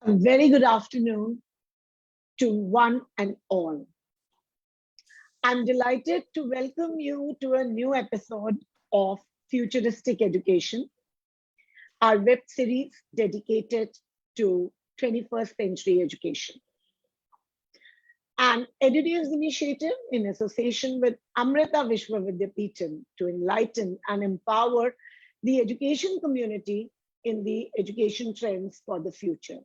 A very good afternoon to one and all. I'm delighted to welcome you to a new episode of Futuristic Education, our web series dedicated to 21st century education. An Edudevs initiative in association with Amrita Vishwa Vidyapeetham to enlighten and empower the education community in the education trends for the future.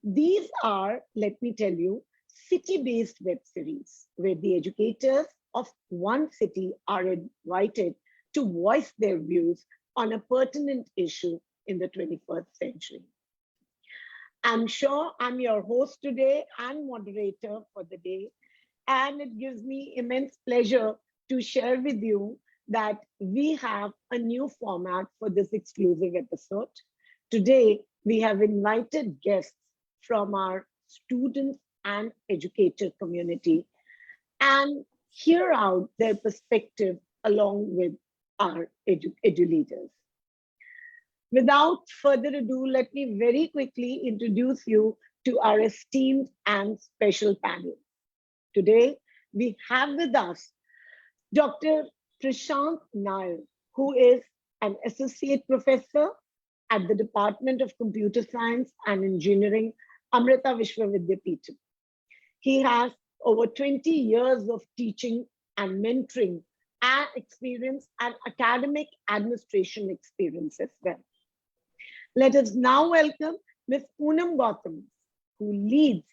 These are, let me tell you, city-based web series where the educators of one city are invited to voice their views on a pertinent issue in the 21st century. I'm sure I'm your host today and moderator for the day, and it gives me immense pleasure to share with you that we have a new format for this exclusive episode. Today, we have invited guests from our students and educator community and hear out their perspective along with our edu leaders. Without further ado, let me very quickly introduce you to our esteemed and special panel. Today, we have with us Dr. Prashant Nair, who is an associate professor at the Department of Computer Science and Engineering, Amrita Vishwa Vidyapeetham. He has over 20 years of teaching and mentoring and experience and academic administration experience as well. Let us now welcome Ms. Poonam Gautam, who leads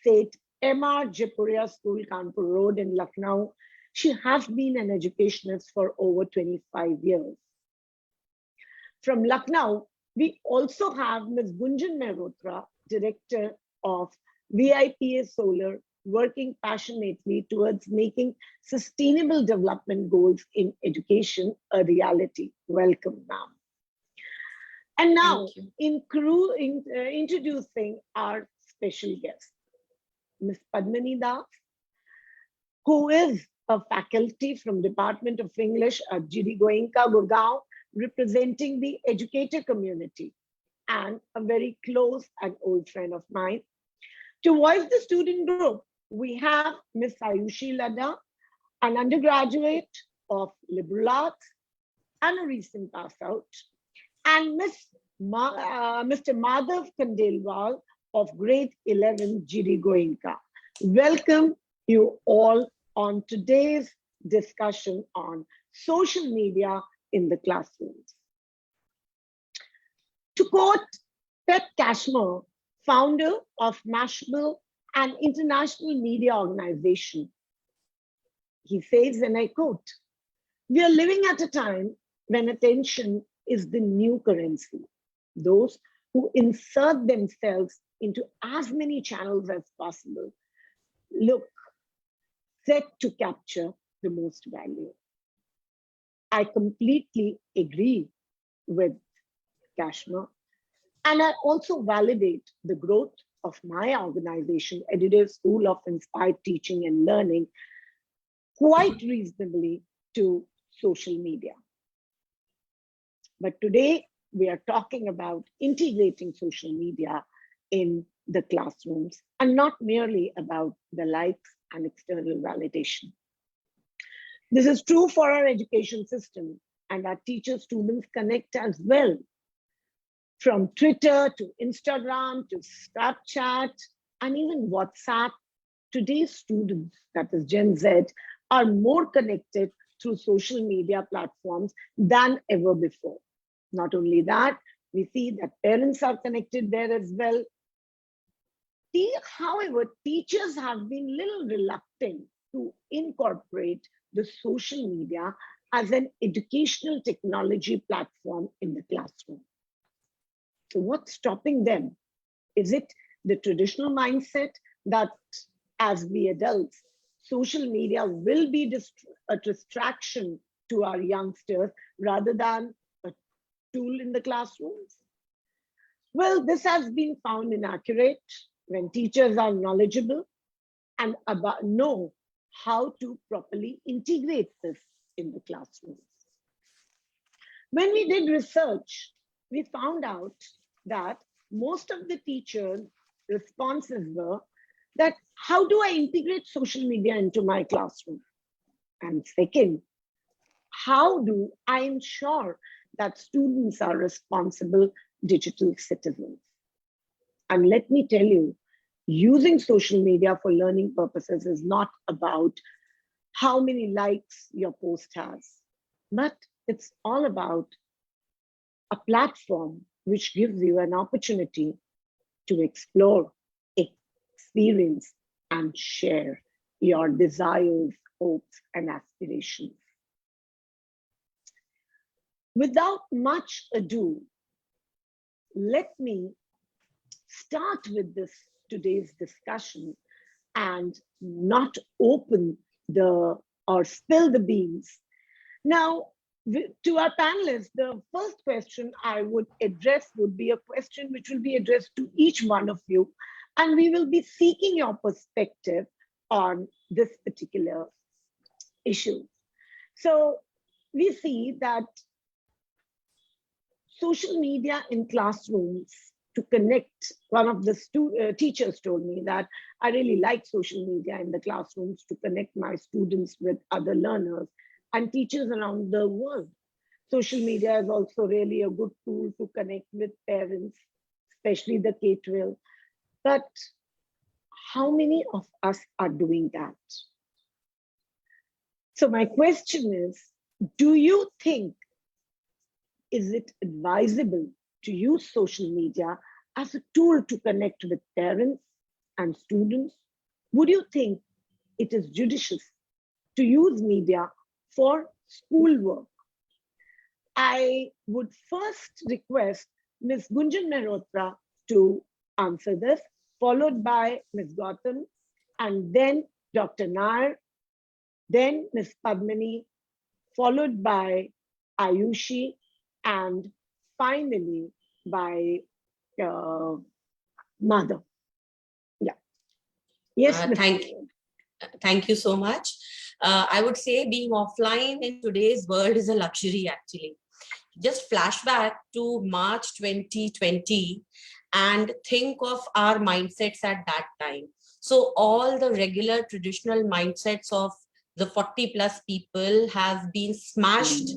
St. M.R. Japuria School, Kanpur Road in Lucknow. She has been an educationist for over 25 years. From Lucknow, we also have Ms. Gunjan Mehrotra, Director of VIPA Solar, working passionately towards making sustainable development goals in education a reality. Welcome, ma'am. And now, introducing our special guest, Ms. Padmani Das, who is a faculty from Department of English at GD Goenka, Gurgaon, representing the educator community and a very close and old friend of mine. To voice the student group, we have Ms. Ayushi Ladda, an undergraduate of liberal arts and a recent pass out, and Mr. Madhav Kandelwal of grade 11 GD Goenka. Welcome you all on today's discussion on social media in the classrooms. To quote Ted Cashmere, founder of Mashable, an international media organization, he says, and I quote, "We are living at a time when attention is the new currency. Those who insert themselves into as many channels as possible look set to capture the most value." I completely agree with Kashmir, and I also validate the growth of my organization, Edudevs School of Inspired Teaching and Learning, quite reasonably to social media. But today, we are talking about integrating social media in the classrooms and not merely about the likes and external validation. This is true for our education system, and our teacher-students connect as well. From Twitter to Instagram to Snapchat and even WhatsApp, today's students, that is Gen Z, are more connected through social media platforms than ever before. Not only that, we see that parents are connected there as well. However, teachers have been a little reluctant to incorporate the social media as an educational technology platform in the classroom. So what's stopping them? Is it the traditional mindset that as we adults, social media will be a distraction to our youngsters rather than a tool in the classrooms? Well, this has been found inaccurate when teachers are knowledgeable and know how to properly integrate this in the classrooms. When we did research, we found out that most of the teachers' responses were that how do I integrate social media into my classroom? And second, how do I ensure that students are responsible digital citizens? And let me tell you, using social media for learning purposes is not about how many likes your post has, but it's all about a platform which gives you an opportunity to explore, experience, and share your desires, hopes, and aspirations. Without much ado, let me start with this today's discussion and not open the or spill the beans. Now, to our panelists, the first question I would address would be a question which will be addressed to each one of you, and we will be seeking your perspective on this particular issue. So we see that social media in classrooms to connect, one of the teachers told me that I really like social media in the classrooms to connect my students with other learners and teachers around the world. Social media is also really a good tool to connect with parents, especially the K-12. But how many of us are doing that? So my question is, do you think, is it advisable to use social media as a tool to connect with parents and students? Would you think it is judicious to use media for schoolwork? I would first request Ms. Gunjan Mehrotra to answer this, followed by Ms. Gautam, and then Dr. Nair, then Ms. Padmini, followed by Ayushi, and finally by Madhav. Yeah. Yes, Thank you so much. I would say being offline in today's world is a luxury, actually. Just flashback to March 2020 and think of our mindsets at that time. So all the regular traditional mindsets of the 40 plus people have been smashed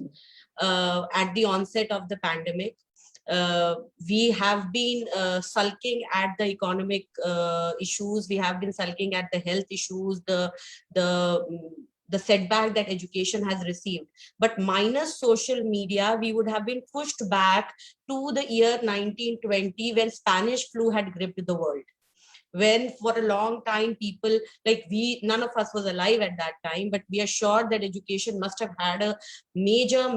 at the onset of the pandemic. We have been sulking at the economic issues. We have been sulking at the health issues, the setback that education has received. But minus social media, we would have been pushed back to the year 1920 when Spanish flu had gripped the world. When for a long time people like none of us was alive at that time, but we are sure that education must have had a major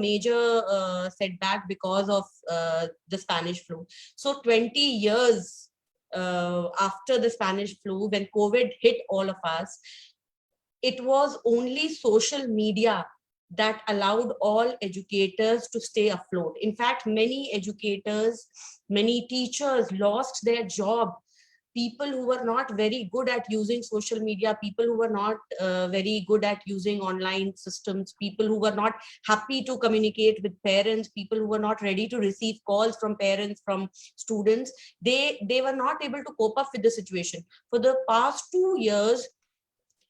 setback because of the Spanish flu. So 20 years after the Spanish flu, when COVID hit all of us, it was only social media that allowed all educators to stay afloat. In fact, many educators, many teachers lost their job. People who were not very good at using social media, people who were not very good at using online systems, people who were not happy to communicate with parents, people who were not ready to receive calls from parents, from students, they were not able to cope up with the situation. For the past 2 years,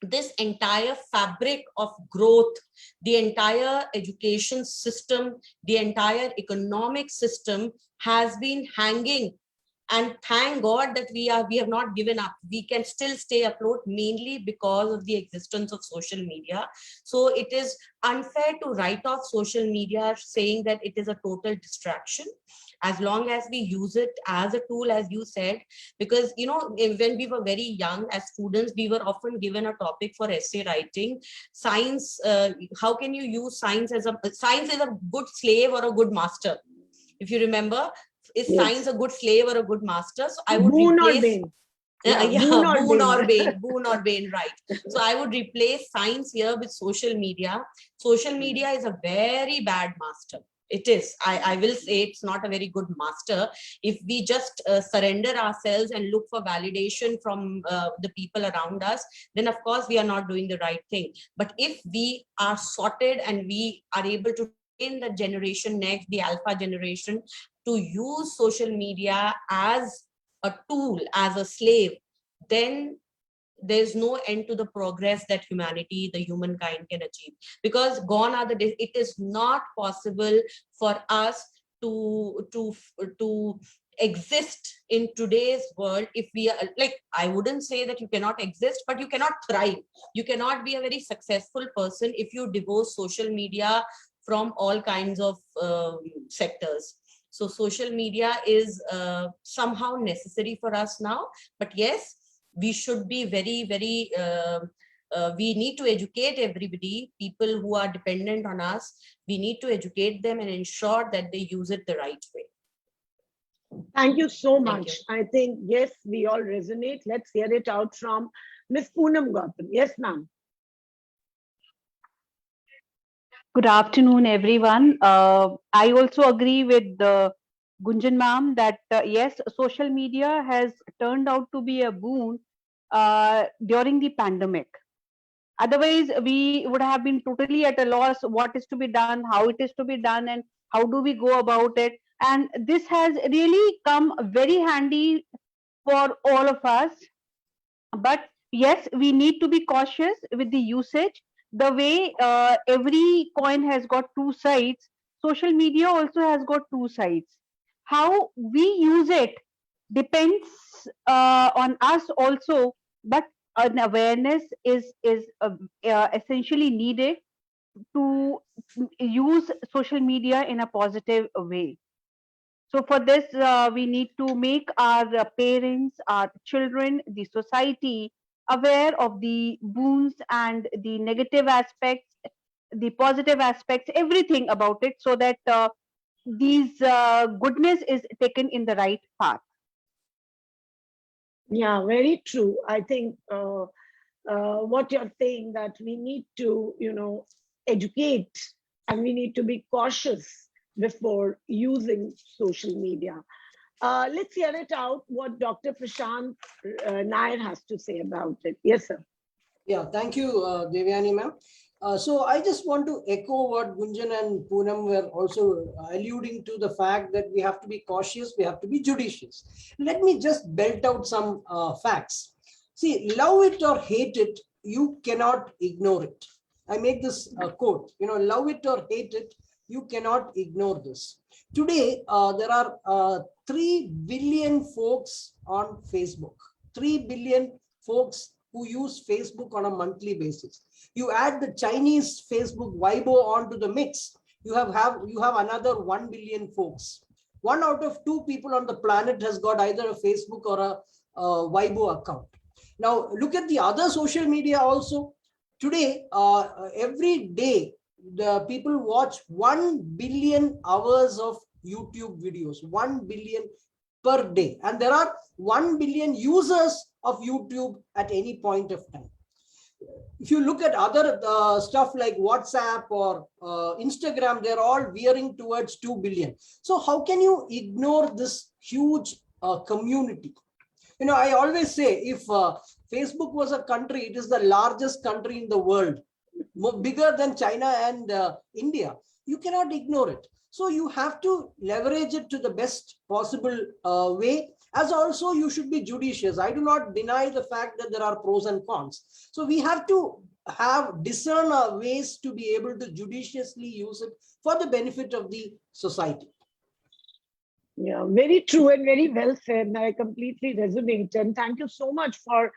this entire fabric of growth, the entire education system, the entire economic system has been hanging. And thank God that we have not given up. We can still stay afloat, mainly because of the existence of social media. So it is unfair to write off social media saying that it is a total distraction, as long as we use it as a tool, as you said. Because when we were very young as students, we were often given a topic for essay writing. Science, how can you use science as a good slave or a good master? If you remember, is science a good slave or a good master? So I would replace boon or bane, right? So I would replace science here with social media. Social media is a very bad master. It is. I will say it's not a very good master. If we just surrender ourselves and look for validation from the people around us, then of course we are not doing the right thing. But if we are sorted and we are able to train the generation next, the alpha generation, to use social media as a tool, as a slave, then there's no end to the progress that humanity, the humankind can achieve. Because gone are the days, it is not possible for us to exist in today's world if we are like, I wouldn't say that you cannot exist, but you cannot thrive. You cannot be a very successful person if you divorce social media from all kinds of sectors. So social media is somehow necessary for us now. But yes, we should be very we need to educate everybody, people who are dependent on us. We need to educate them and ensure that they use it the right way. Thank you so Thank much. you. I think, yes, we all resonate. Let's hear it out from Ms. Poonam Gautam. Yes, ma'am. Good afternoon, everyone. I also agree with Gunjan ma'am that yes, social media has turned out to be a boon during the pandemic. Otherwise, we would have been totally at a loss what is to be done, how it is to be done, and how do we go about it. And this has really come very handy for all of us. But yes, we need to be cautious with the usage. The way every coin has got two sides, social media also has got two sides. How we use it depends on us also, but an awareness is essentially needed to use social media in a positive way. So for this, we need to make our parents, our children, the society aware of the boons and the negative aspects, the positive aspects, everything about it, so that these goodness is taken in the right path. Yeah, very true. I think what you're saying, that we need to, educate, and we need to be cautious before using social media. Let's hear it out what Dr. Prashant Nair has to say about it. Yes, sir. Yeah, thank you, Devyani ma'am. So I just want to echo what Gunjan and Poonam were also alluding to, the fact that we have to be cautious, we have to be judicious. Let me just belt out some facts. See, love it or hate it, you cannot ignore it. I make this quote, love it or hate it, you cannot ignore this. Today, there are 3 billion folks on Facebook, 3 billion folks who use Facebook on a monthly basis. You add the Chinese Facebook Weibo onto the mix, you have another 1 billion folks. 1 out of 2 people on the planet has got either a Facebook or a Weibo account. Now look at the other social media also. Today, every day, the people watch 1 billion hours of YouTube videos, 1 billion per day. And there are 1 billion users of YouTube at any point of time. If you look at other stuff like WhatsApp or Instagram, they're all veering towards 2 billion. So how can you ignore this huge community? I always say, if Facebook was a country, it is the largest country in the world, bigger than China and India. You cannot ignore it. So you have to leverage it to the best possible way. As also, you should be judicious. I do not deny the fact that there are pros and cons. So we have to discern our ways to be able to judiciously use it for the benefit of the society. Yeah, very true and very well said. I completely resonate. And thank you so much for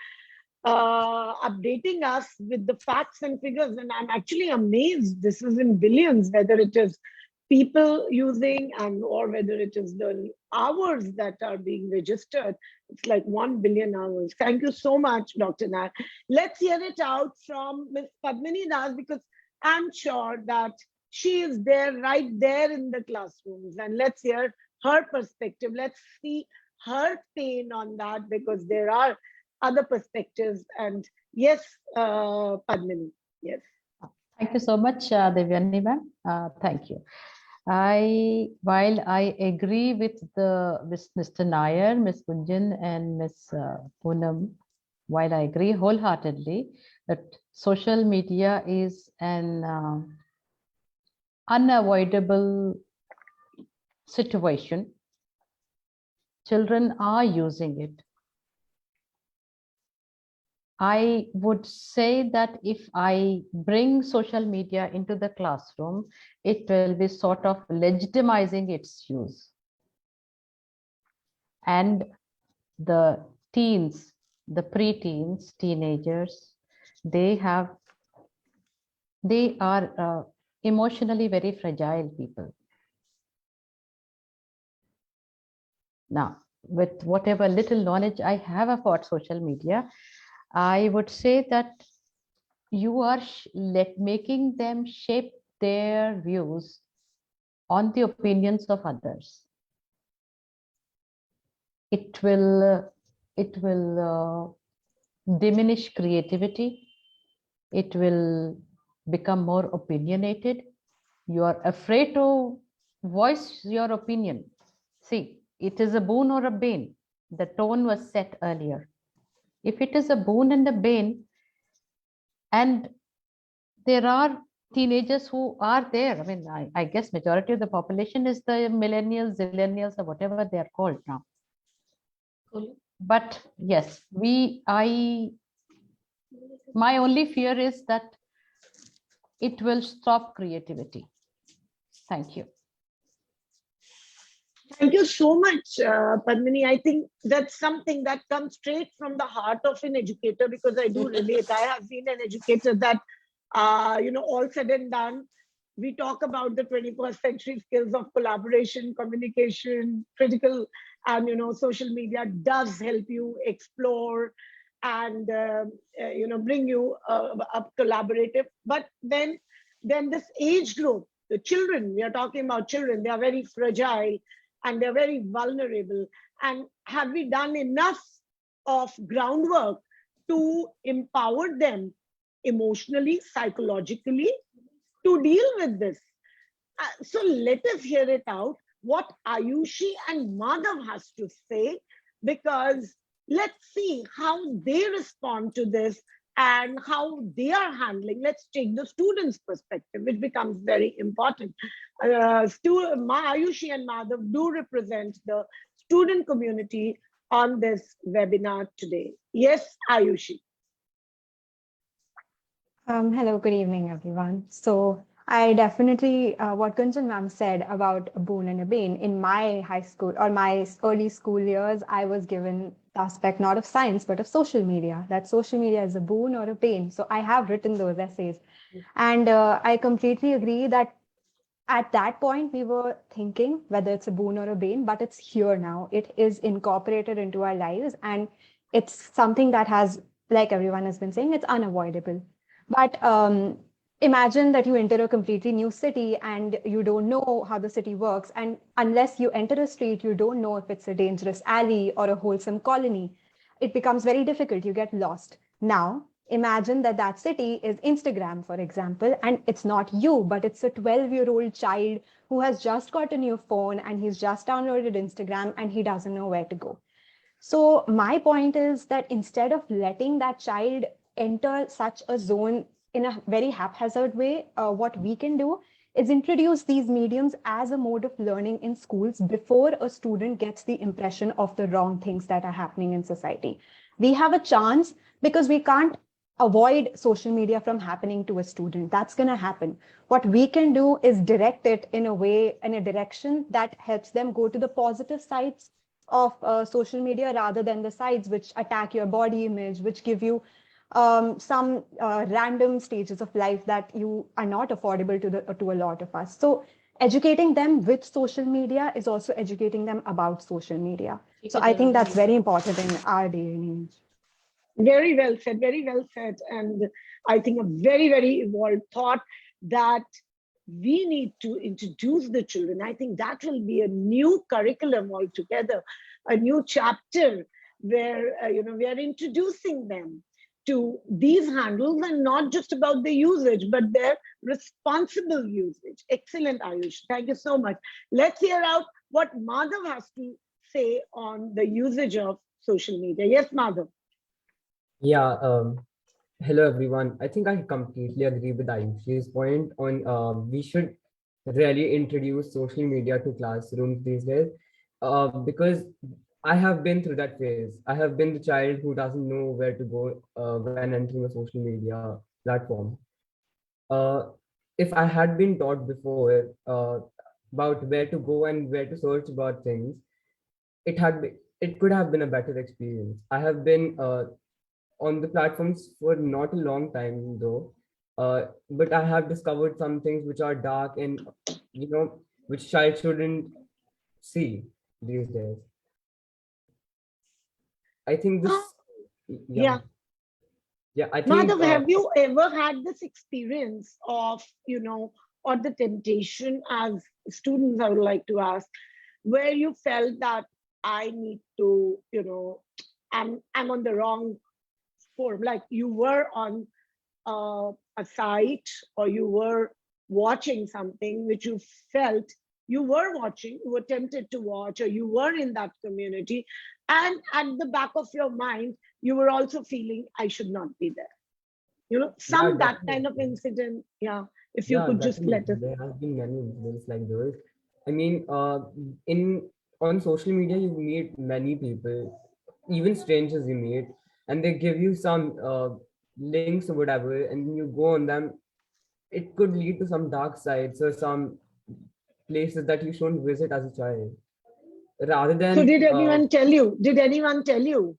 updating us with the facts and figures. And I'm actually amazed. This is in billions, whether it is people using or whether it is the hours that are being registered. It's like 1 billion hours. Thank you so much, Dr. Nair. Let's hear it out from Ms. Padmini Das, because I'm sure that she is there, right there in the classrooms. And let's hear her perspective. Let's see her pain on that, because there are other perspectives. And yes, Padmini, yes. Thank you so much, Devyani ma'am. Thank you. While I agree with Mr. Nair, Ms. Gunjan, and Ms. Poonam, while I agree wholeheartedly that social media is an unavoidable situation. Children are using it. I would say that if I bring social media into the classroom, it will be sort of legitimizing its use. And the teens, the preteens, teenagers, they are emotionally very fragile people. Now, with whatever little knowledge I have about social media, I would say that you are making them shape their views on the opinions of others. It will diminish creativity. It will become more opinionated. You are afraid to voice your opinion. See, it is a boon or a bane. The tone was set earlier. If it is a boon and a bane, and there are teenagers who are there, I mean, I guess majority of the population is the millennials, zillennials, or whatever they are called now. But yes, my only fear is that it will stop creativity. Thank you. Thank you so much, Padmini. I think that's something that comes straight from the heart of an educator, because I do relate. I have been an educator that, all said and done, we talk about the 21st century skills of collaboration, communication, critical, and, social media does help you explore and, bring you up collaborative. But then this age group, the children, we are talking about children, they are very fragile and they're very vulnerable. And have we done enough of groundwork to empower them emotionally, psychologically, to deal with this? So let us hear it out, what Ayushi and Madhav has to say, because let's see how they respond to this and how they are handling. Let's take the students' perspective, which becomes very important. Ayushi and Madhav do represent the student community on this webinar today. Yes, Ayushi. Hello, good evening, everyone. So I definitely, what Gunjan ma'am said about a boon and a bane, in my high school or my early school years, I was given the aspect not of science, but of social media, that social media is a boon or a bane. So I have written those essays. And I completely agree that at that point, we were thinking whether it's a boon or a bane, but it's here now. It is incorporated into our lives. And it's something that has, like everyone has been saying, it's unavoidable. But imagine that you enter a completely new city and you don't know how the city works. And unless you enter a street, you don't know if it's a dangerous alley or a wholesome colony. It becomes very difficult. You get lost. Now, imagine that city is Instagram, for example, and it's not you, but it's a 12-year-old child who has just got a new phone and he's just downloaded Instagram and he doesn't know where to go. So my point is that instead of letting that child enter such a zone in a very haphazard way, what we can do is introduce these mediums as a mode of learning in schools before a student gets the impression of the wrong things that are happening in society. We have a chance because we can't avoid social media from happening to a student. That's going to happen. What we can do is direct it in a way, in a direction that helps them go to the positive sides of social media rather than the sides which attack your body image, which give you some random stages of life that you are not affordable to a lot of us. So educating them with social media is also educating them about social media. So I think that's very important in our day and age. Very well said, very well said. And I think a very, very evolved thought that we need to introduce the children. I think that will be a new curriculum altogether, a new chapter where, we are introducing them to these handles and not just about the usage, but their responsible usage. Excellent, Ayush. Thank you so much. Let's hear out what Madhav has to say on the usage of social media. Yes, Madhav. Yeah, hello everyone. I think I completely agree with Ayushi's point on we should really introduce social media to classrooms these days, because I have been through that phase. I have been the child who doesn't know where to go when entering a social media platform. Uh, if I had been taught before about where to go and where to search about things, it could have been a better experience. I have been on the platforms for not a long time though, but I have discovered some things which are dark and which child shouldn't see these days. I think Uh, this, yeah, yeah. yeah. I think Madhav, have you ever had this experience of, or the temptation as students, I would like to ask, where you felt that I need to, I'm on the wrong form, like you were on a site or you were watching something which you felt you were watching, you were tempted to watch, or you were in that community, and at the back of your mind, you were also feeling I should not be there. yeah, Some that kind of definitely. incident. Yeah, if you Yeah, could just let definitely. us. There have been many incidents like those. I mean, in on social media, you meet many people, even strangers you meet, and they give you some links or whatever, and you go on them. It could lead to some dark sides or some places that you shouldn't visit as a child. Rather So than did anyone tell you? Did anyone tell you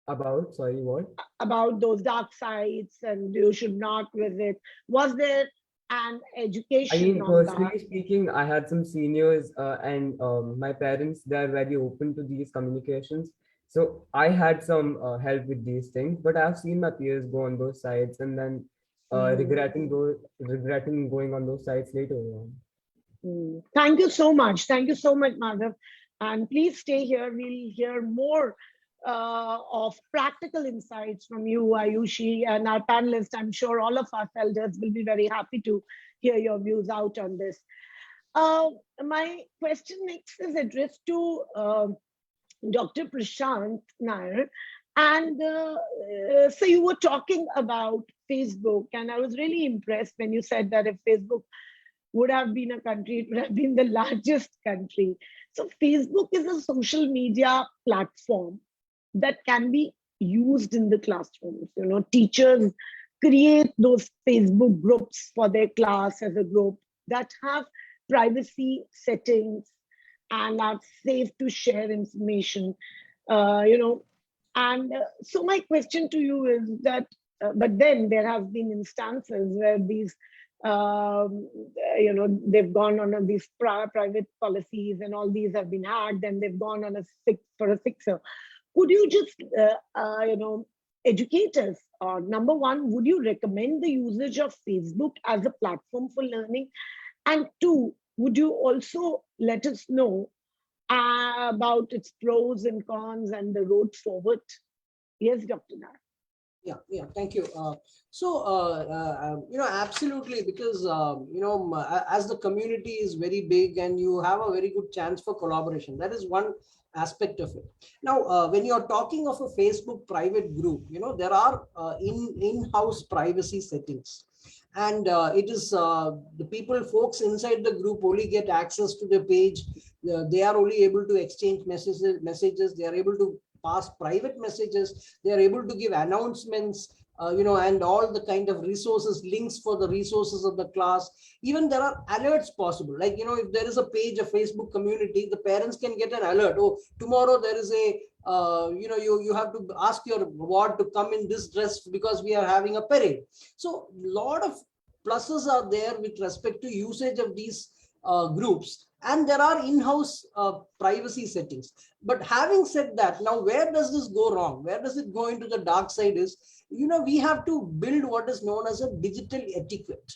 about, sorry, what? about those dark sites and you should not visit? Was there an I education mean, on that? personally speaking, I had some seniors and my parents, they are very open to these communications. So I had some help with these things, but I've seen my peers go on those sites and then Hmm. regretting going on those sites later on. Thank you so much. Thank you so much, Madhav. And please stay here. We'll hear more of practical insights from you, Ayushi, and our panelists. I'm sure all of us elders will be very happy to hear your views out on this. My question next is addressed to Dr. Prashant Nair. And so you were talking about Facebook, and I was really impressed when you said that if Facebook would have been a country, it would have been the largest country. So Facebook is a social media platform that can be used in the classrooms. Teachers create those Facebook groups for their class as a group that have privacy settings and are safe to share information. Uh, you know, and so my question to you is that, but then there have been instances where these they've gone on these private policies and all these have been hacked and they've gone on for a fixer. Could you just, educate us? Number one, would you recommend the usage of Facebook as a platform for learning? And two, would you also let us know about its pros and cons and the road forward? Yes, Dr. Nair. Yeah, thank you. Absolutely, because, as the community is very big and you have a very good chance for collaboration, that is one aspect of it. Now, when you're talking of a Facebook private group, there are in-house privacy settings. And it is the folks inside the group only get access to the page. They are only able to exchange messages. They are able to pass private messages. They are able to give announcements, and all the kind of resources, links for the resources of the class. Even there are alerts possible. Like, if there is a page, a Facebook community, the parents can get an alert. Oh, tomorrow there is a, you have to ask your ward to come in this dress because we are having a parade. So a lot of pluses are there with respect to usage of these groups. And there are in-house privacy settings. But having said that, now where does this go wrong? Where does it go into the dark side is, we have to build what is known as a digital etiquette.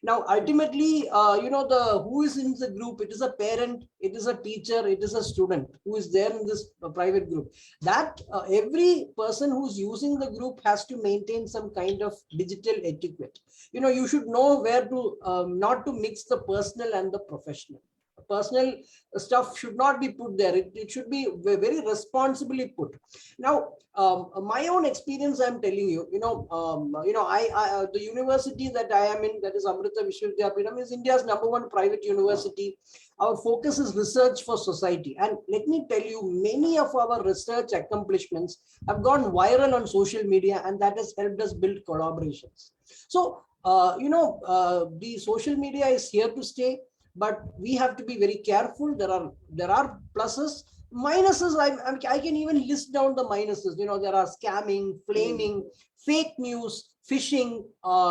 Now, ultimately, who is in the group, it is a parent, it is a teacher, it is a student who is there in this private group. That every person who's using the group has to maintain some kind of digital etiquette. You should know where to, not to mix the personal and the professional. personal stuff should not be put there. It should be very responsibly put. Now, my own experience, I'm telling you, the university that I am in, that is Amrita Vishwa Vidyapeetham, is India's #1 private university. Our focus is research for society. And let me tell you, many of our research accomplishments have gone viral on social media, and that has helped us build collaborations. So, the social media is here to stay, but we have to be very careful. There are pluses, minuses. I can even list down the minuses. There are scamming, flaming, fake news, phishing,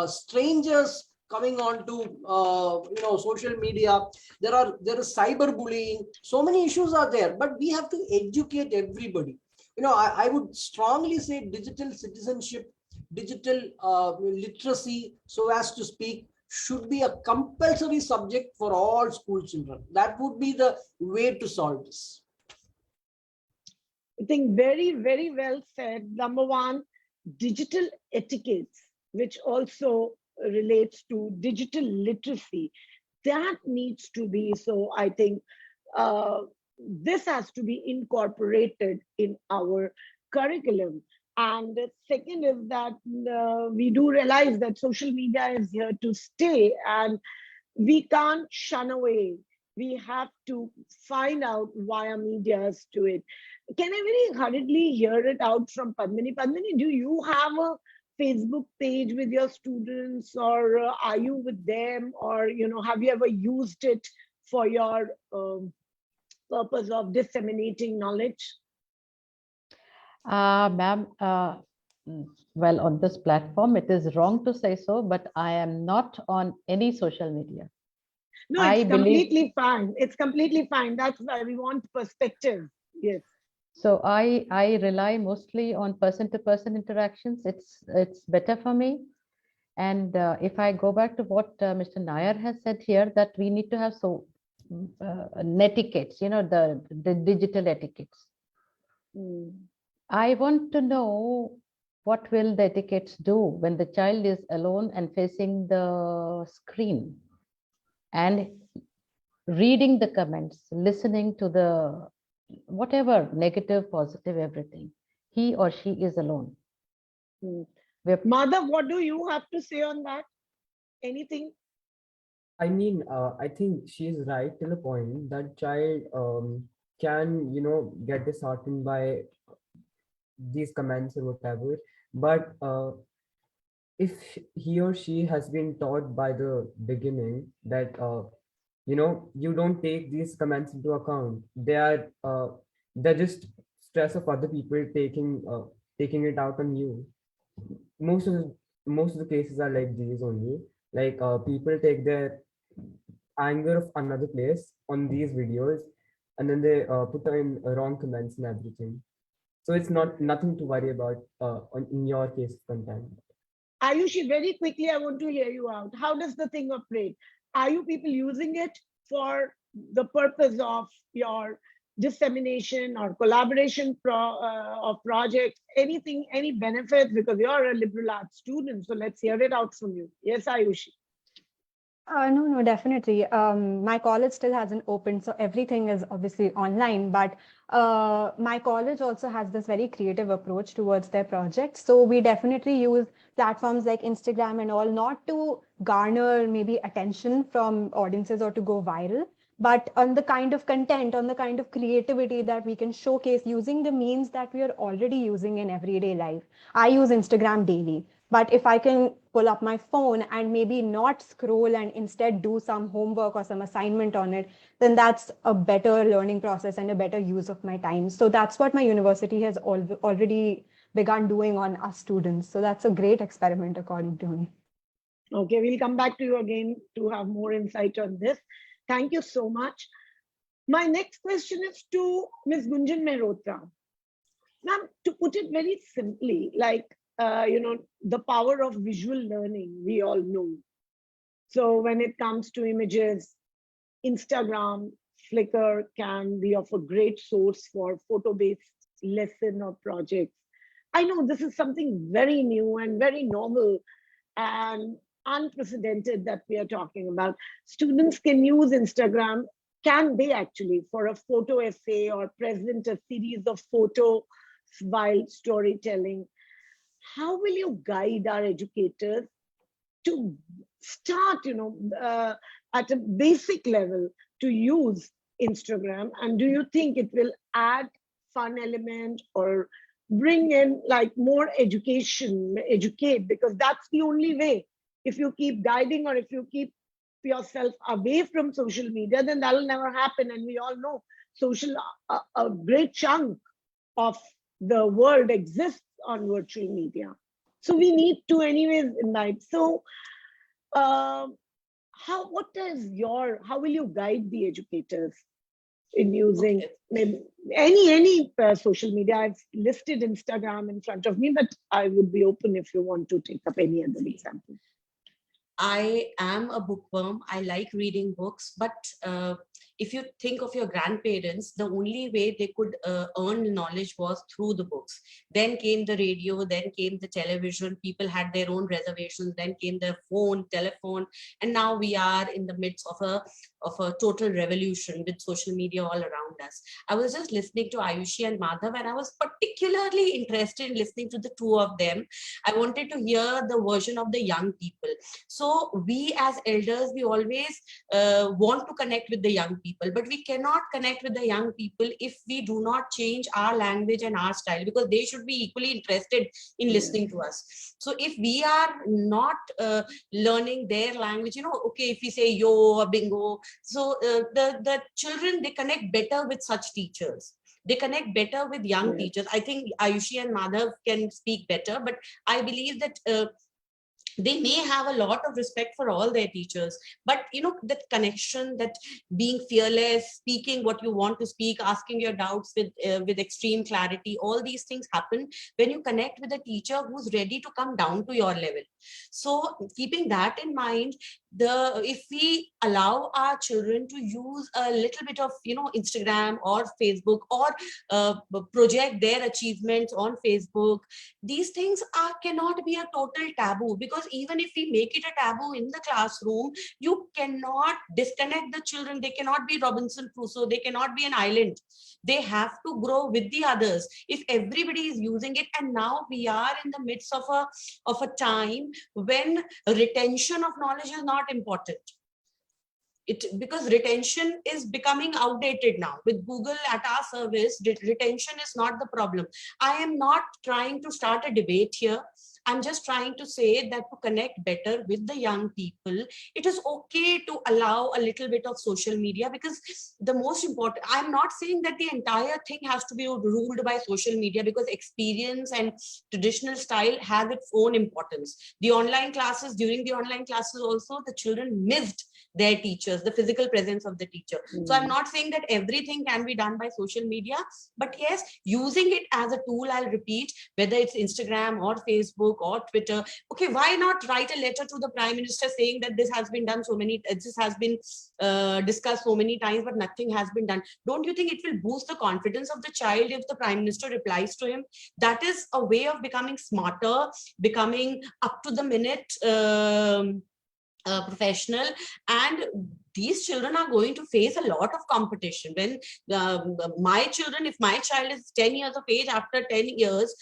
strangers coming on to social media. There is cyberbullying. So many issues are there, but we have to educate everybody. I would strongly say digital citizenship, digital literacy, so as to speak, should be a compulsory subject for all school children. That would be the way to solve this. I think very, very well said. Number one, digital etiquettes, which also relates to digital literacy, that needs to be, so I think this has to be incorporated in our curriculum. And the second is that we do realize that social media is here to stay, and we can't shun away. We have to find out via medias to it. Can I very hurriedly hear it out from Padmini? Padmini, do you have a Facebook page with your students, or are you with them, or have you ever used it for your purpose of disseminating knowledge? Ma'am, well, on this platform, it is wrong to say so, but I am not on any social media. No, it's completely fine. It's completely fine. That's why we want perspective. Yes. So I rely mostly on person-to-person interactions. It's better for me. And if I go back to what Mr. Nair has said here, that we need to have etiquettes, the digital etiquettes. I want to know, what will the etiquettes do when the child is alone and facing the screen and reading the comments, listening to the whatever, negative, positive, everything. He or she is alone. Madhav, what do you have to say on that? Anything? I mean, I think she's right till a point that child can, get disheartened by these comments or whatever. But if he or she has been taught by the beginning that, you don't take these comments into account, they're just stress of other people taking it out on you. Most of the cases are like these only. Like people take their anger of another place on these videos, and then they put in wrong comments and everything. So it's nothing to worry about in your case of content. Ayushi, very quickly, I want to hear you out. How does the thing operate? Are you people using it for the purpose of your dissemination or collaboration of projects? Anything, any benefits? Because you're a liberal arts student, so let's hear it out from you. Yes, Ayushi. No, definitely. My college still hasn't opened, so everything is obviously online. But my college also has this very creative approach towards their projects. So we definitely use platforms like Instagram and all, not to garner maybe attention from audiences or to go viral, but on the kind of content, on the kind of creativity that we can showcase using the means that we are already using in everyday life. I use Instagram daily. But if I can pull up my phone and maybe not scroll and instead do some homework or some assignment on it, then that's a better learning process and a better use of my time. So that's what my university has already begun doing on us students. So that's a great experiment according to me. Okay, we'll come back to you again to have more insight on this. Thank you so much. My next question is to Ms. Gunjan Mehrotra. Now, to put it very simply, like, the power of visual learning, we all know. So when it comes to images, Instagram, Flickr can be of a great source for photo-based lesson or projects. I know this is something very new and very normal and unprecedented that we are talking about. Students can use Instagram can they actually, for a photo essay or present a series of photos while storytelling, how will you guide our educators to start, at a basic level to use Instagram? And do you think it will add fun element or bring in like more educate? Because that's the only way. If you keep guiding or if you keep yourself away from social media, then that'll never happen. And we all know a great chunk of the world exists on virtual media. So we need to anyways invite. So how will you guide the educators in using maybe any social media? I've listed Instagram in front of me, but I would be open if you want to take up any other example. I am a bookworm. I like reading books, but if you think of your grandparents, the only way they could earn knowledge was through the books. Then came the radio, then came the television. People had their own reservations. Then came the telephone, and now we are in the midst of a total revolution with social media all around us. I was just listening to Ayushi and Madhav, and I was particularly interested in listening to the two of them. I wanted to hear the version of the young people. So we as elders, we always want to connect with the young people, but we cannot connect with the young people if we do not change our language and our style, because they should be equally interested in listening to us. So if we are not learning their language, okay, if we say yo or bingo, so the children, they connect better with such teachers. They connect better with young teachers. I think Ayushi and Madhav can speak better, but I believe that they may have a lot of respect for all their teachers, but that connection, that being fearless, speaking what you want to speak, asking your doubts with extreme clarity, all these things happen when you connect with a teacher who's ready to come down to your level. So keeping that in mind, if we allow our children to use a little bit of Instagram or Facebook, or project their achievements on Facebook, these things cannot be a total taboo, because even if we make it a taboo in the classroom, you cannot disconnect the children. They cannot be Robinson Crusoe, they cannot be an island. They have to grow with the others. If everybody is using it, and now we are in the midst of a time when retention of knowledge is not important. Because retention is becoming outdated now. With Google at our service, retention is not the problem. I am not trying to start a debate here. I'm just trying to say that to connect better with the young people, it is okay to allow a little bit of social media, because the most important, I'm not saying that the entire thing has to be ruled by social media, because experience and traditional style has its own importance. During the online classes also, the children missed their teachers, the physical presence of the teacher. So I'm not saying that everything can be done by social media, but yes, using it as a tool, I'll repeat, whether it's Instagram or Facebook or Twitter. Okay, why not write a letter to the Prime Minister saying that this has been discussed so many times, but nothing has been done? Don't you think it will boost the confidence of the child if the Prime Minister replies to him? That is a way of becoming smarter, becoming up to the minute, professional. And these children are going to face a lot of competition. When my children, if my child is 10 years of age, after 10 years,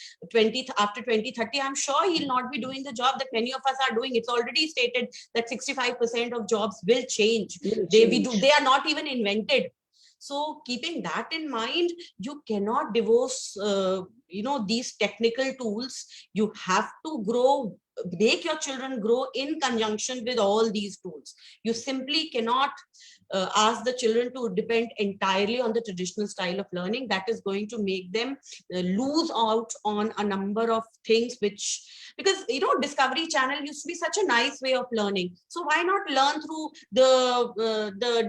after 2030, I'm sure he'll not be doing the job that many of us are doing. It's already stated that 65% of jobs will change. They are not even invented. So keeping that in mind, you cannot divorce, these technical tools. You have to make your children grow in conjunction with all these tools. You simply cannot ask the children to depend entirely on the traditional style of learning. That is going to make them lose out on a number of things, because Discovery Channel used to be such a nice way of learning. So why not learn through the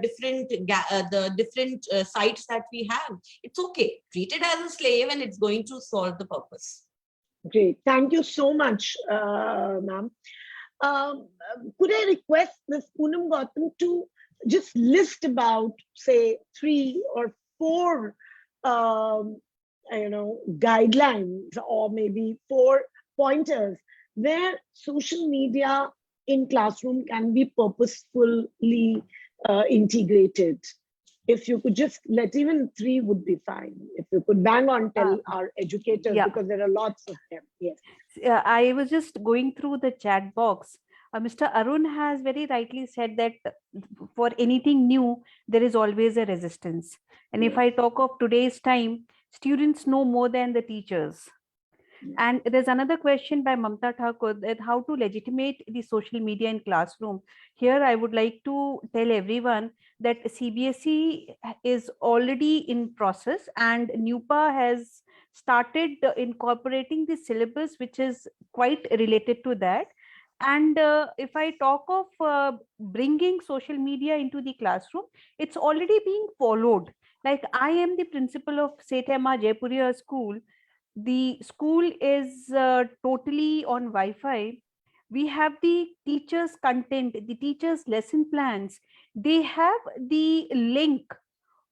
different sites that we have? It's okay. Treat it as a slave, and it's going to solve the purpose. Great. Thank you so much, ma'am. Could I request Ms. Poonam Gautam to just list about, say, 3 or 4, guidelines, or maybe 4 pointers where social media in classroom can be purposefully integrated if you could just let even 3 would be fine. If you could bang on, tell our educators, yeah. because there are lots of them. Yes. I was just going through the chat box. Mr. Arun has very rightly said that for anything new, there is always a resistance. And if Yes. I talk of today's time, students know more than the teachers. And there's another question by Mamta Thakur, that how to legitimate the social media in classroom. Here, I would like to tell everyone that CBSE is already in process, and NUPA has started incorporating the syllabus, which is quite related to that. And if I talk of bringing social media into the classroom, it's already being followed. Like, I am the principal of Seth Emma Jaipuria School. The school is totally on Wi-Fi. We have the teachers' content, the teachers' lesson plans. They have the link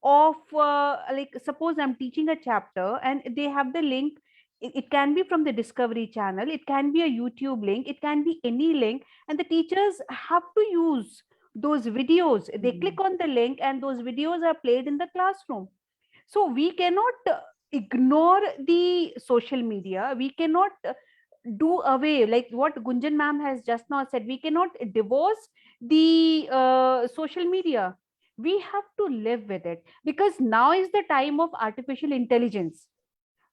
of like, suppose I'm teaching a chapter and they have the link. It can be from the Discovery Channel, it can be a YouTube link, it can be any link, and the teachers have to use those videos. They click on the link and those videos are played in the classroom. So we cannot ignore the social media. We cannot do away, like what Gunjan ma'am has just now said, we cannot divorce the social media. We have to live with it, because now is the time of artificial intelligence.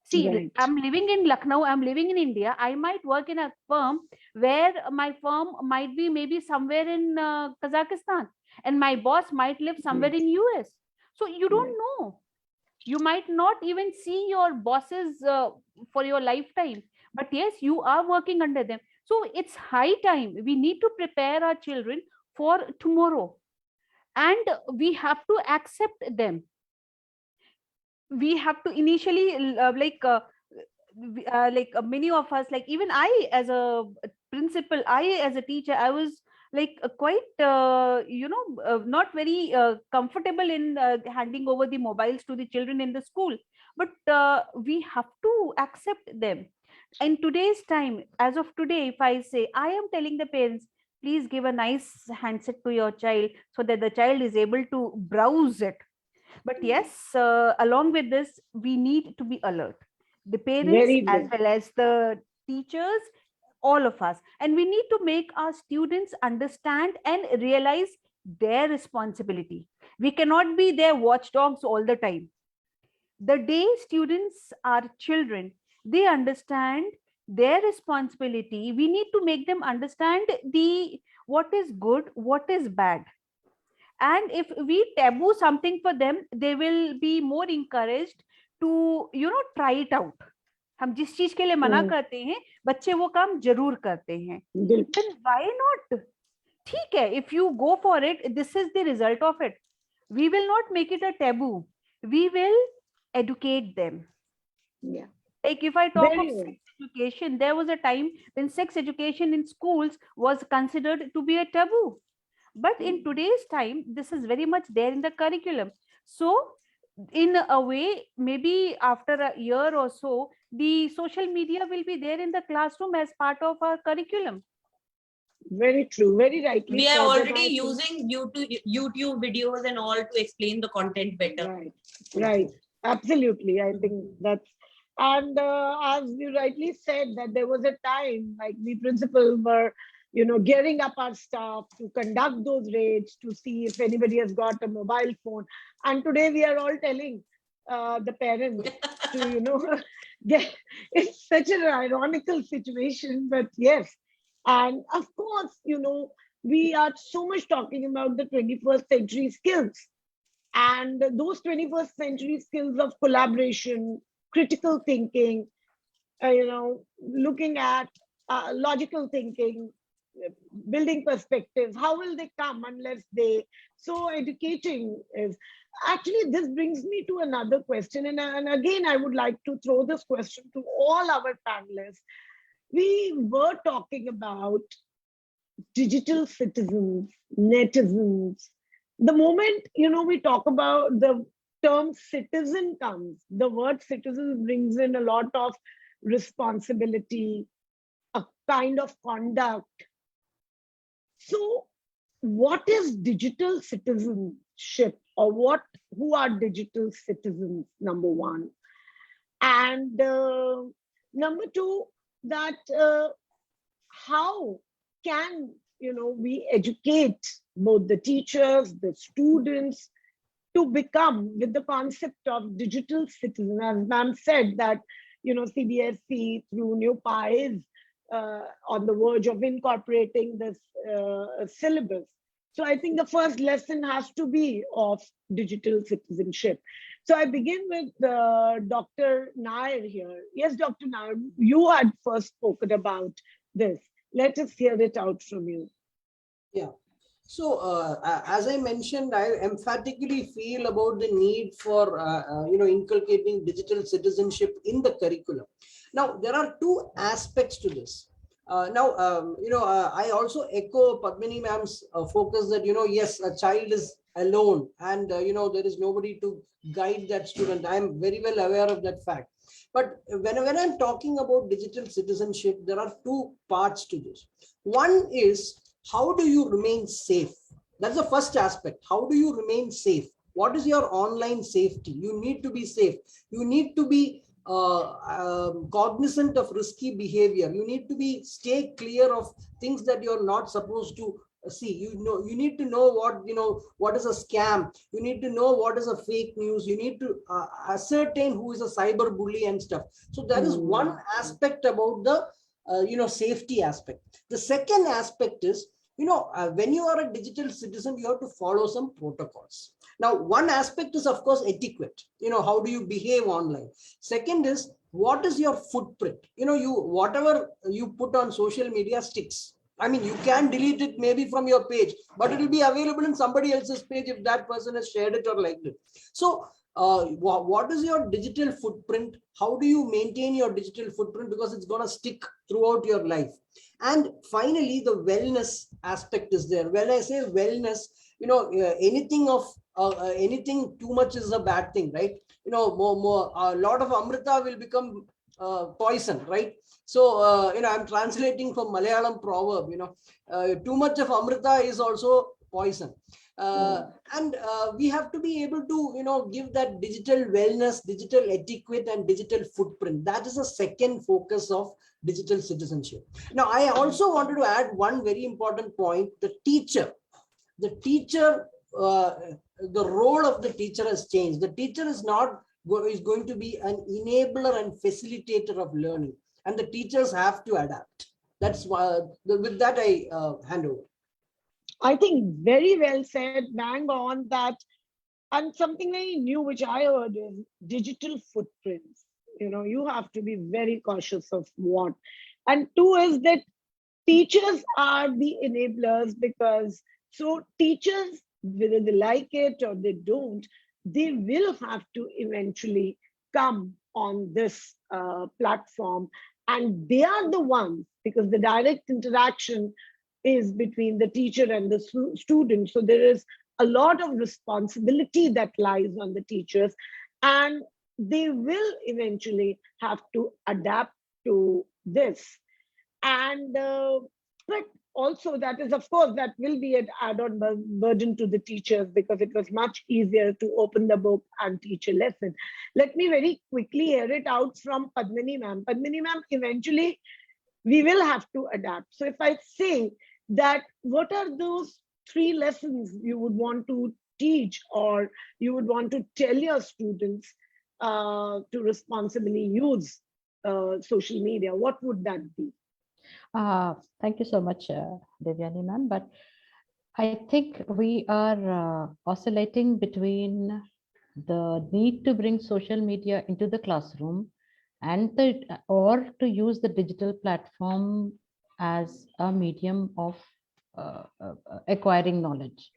See, Right. I'm living in Lucknow, I'm living in India. I might work in a firm where my firm might be maybe somewhere in Kazakhstan, and my boss might live somewhere Yes. in US. So you don't Yes. know. You might not even see your bosses for your lifetime, but yes, you are working under them. So it's high time we need to prepare our children for tomorrow, and we have to accept them. We have to initially many of us, like even I as a principal, I as a teacher, I was like quite not very comfortable in handing over the mobiles to the children in the school, but we have to accept them. In today's time, as of today, if I say, I am telling the parents, please give a nice handset to your child so that the child is able to browse it. But yes, along with this, we need to be alert. The parents Very as good. well as the teachers, all of us. And we need to make our students understand and realize their responsibility. We cannot be their watchdogs all the time. The day students are children, they understand their responsibility. We need to make them understand the what is good, what is bad. And if we taboo something for them, they will be more encouraged to try it out. हम जिस चीज के लिए मना करते हैं, बच्चे वो काम जरूर करते हैं. Then why not? ठीक है, if you go for it, this is the result of it. We will not make it a taboo. We will educate them. Yeah. Like if I talk Very of well. sex education, there was a time when sex education in schools was considered to be a taboo. But in today's time, this is very much there in the curriculum. So in a way, maybe after a year or so, the social media will be there in the classroom as part of our curriculum. Very true. Very rightly We are said. And already I think- using YouTube videos and all to explain the content better. Right. Right. Absolutely. I think that's, and as you rightly said, that there was a time like we principal were, gearing up our staff to conduct those raids to see if anybody has got a mobile phone. And today we are all telling the parents to, it's such an ironical situation, but yes. And of course, we are so much talking about the 21st century skills. And those 21st century skills of collaboration, critical thinking, looking at logical thinking, building perspectives, how will they come unless they, so educating is, actually this brings me to another question. And again, I would like to throw this question to all our panelists. We were talking about digital citizens, netizens. The moment, we talk about the term citizen comes, the word citizen brings in a lot of responsibility, a kind of conduct. So what is digital citizenship or who are digital citizens, number one. And number two, that how can we educate both the teachers, the students, to become with the concept of digital citizen. As ma'am said that CBSE through New PI is on the verge of incorporating this syllabus. So I think the first lesson has to be of digital citizenship. So I begin with Dr. Nair here. Yes, Dr. Nair, you had first spoken about this. Let us hear it out from you. Yeah. So as I mentioned, I emphatically feel about the need for inculcating digital citizenship in the curriculum. Now there are two aspects to this. I also echo Padmini ma'am's focus that yes, a child is alone and there is nobody to guide that student. I am very well aware of that fact. But when I'm talking about digital citizenship, there are two parts to this. One is, how do you remain safe? That's the first aspect. How do you remain safe? What is your online safety? You need to be safe. You need to be cognizant of risky behavior. You need to stay clear of things that you're not supposed to see. You need to know what is a scam. You need to know what is a fake news. You need to ascertain who is a cyber bully and stuff. So there is one aspect about the safety aspect. The second aspect is, when you are a digital citizen, you have to follow some protocols. Now, one aspect is, of course, etiquette. How do you behave online? Second is, what is your footprint? Whatever you put on social media sticks. I mean, you can delete it maybe from your page, but it will be available in somebody else's page if that person has shared it or liked it. So what is your digital footprint? How do you maintain your digital footprint? Because it's going to stick throughout your life. And finally, the wellness aspect is there. When I say wellness, anything too much is a bad thing, right? A lot of Amrita will become poison, right? So, I'm translating from Malayalam proverb, too much of Amrita is also poison. And we have to be able to, give that digital wellness, digital etiquette, and digital footprint. That is a second focus of digital citizenship. Now, I also wanted to add one very important point: the teacher. The role of the teacher has changed. The teacher is going to be an enabler and facilitator of learning, and the teachers have to adapt. That's why. With that, I hand over. I think very well said, bang on that. And something very new which I heard is digital footprints. You have to be very cautious of what. And two is that teachers are the enablers, because so teachers, whether they like it or they don't, they will have to eventually come on this platform. And they are the ones, because the direct interaction is between the teacher and the student. So there is a lot of responsibility that lies on the teachers, and they will eventually have to adapt to this. And but also that is, of course, that will be an add-on burden to the teachers, because it was much easier to open the book and teach a lesson. Let me very quickly hear it out from Padmini ma'am. Padmini ma'am, eventually we will have to adapt. So if I say that, what are those 3 lessons you would want to teach, or you would want to tell your students to responsibly use social media? What would that be? Thank you so much, Devyani ma'am. But I think we are oscillating between the need to bring social media into the classroom and or to use the digital platform as a medium of acquiring knowledge.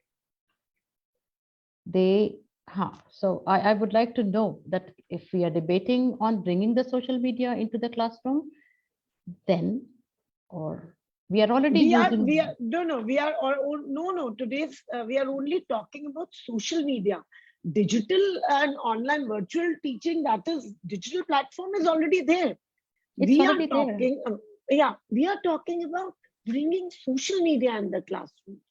So I would like to know that if we are debating on bringing the social media into the classroom, then, or we are already using. Today's we are only talking about social media. Digital and online virtual teaching, that is, digital platform is already there. We are talking about bringing social media in the classrooms,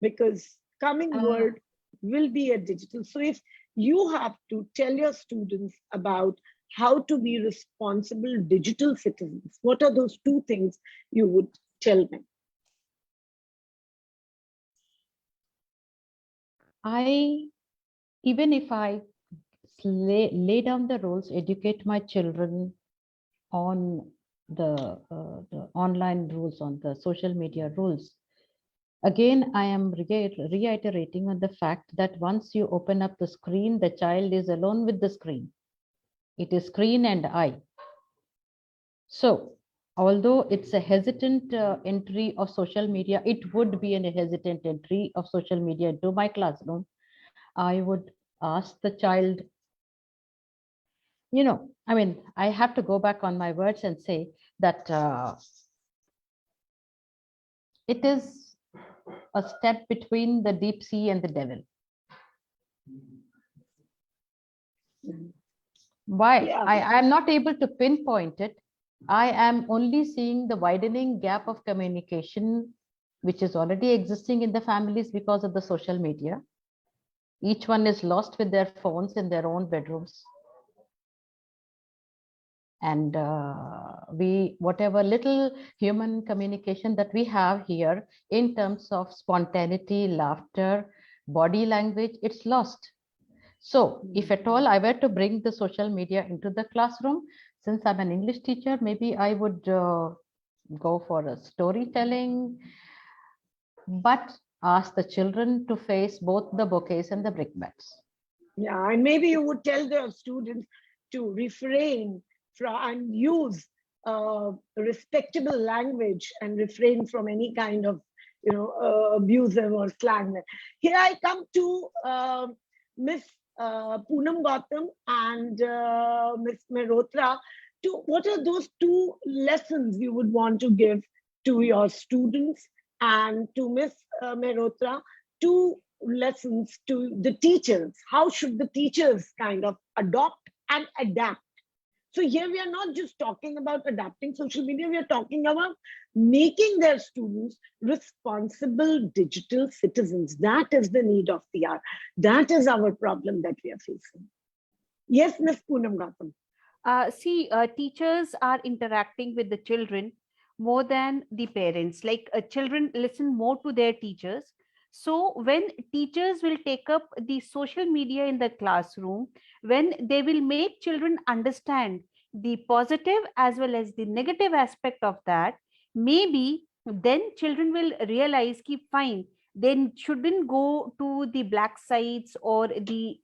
because coming world will be a digital. So if you have to tell your students about how to be responsible digital citizens, what are those two things you would tell them? Even if I lay down the rules, educate my children on the online rules, on the social media rules. Again, I am reiterating on the fact that once you open up the screen, the child is alone with the screen. It is screen and I. So, although it's a hesitant entry of social media, it would be a hesitant entry of social media into my classroom. I would ask the child, I have to go back on my words and say that it is a step between the deep sea and the devil. Why? Yeah. I am not able to pinpoint it. I am only seeing the widening gap of communication, which is already existing in the families because of the social media. Each one is lost with their phones in their own bedrooms. And whatever little human communication that we have here in terms of spontaneity, laughter, body language, it's lost. So if at all I were to bring the social media into the classroom, since I'm an English teacher, maybe I would go for a storytelling, but ask the children to face both the bouquets and the brickbats. Yeah, and maybe you would tell the students to refrain from and use respectable language and refrain from any kind of abusive or slang. Here I come to Miss Poonam Gautam and Miss Mehrotra. What are those two lessons you would want to give to your students, and to Miss Mehrotra, two lessons to the teachers? How should the teachers kind of adopt and adapt? So here we are not just talking about adapting social media, we are talking about making their students responsible digital citizens. That is the need of the hour. That is our problem that we are facing. Yes, Ms. Poonam Gautam. Teachers are interacting with the children more than the parents. Like children listen more to their teachers. So when teachers will take up the social media in the classroom, when they will make children understand the positive as well as the negative aspect of that, maybe then children will realize, keep fine, they shouldn't go to the black sites or the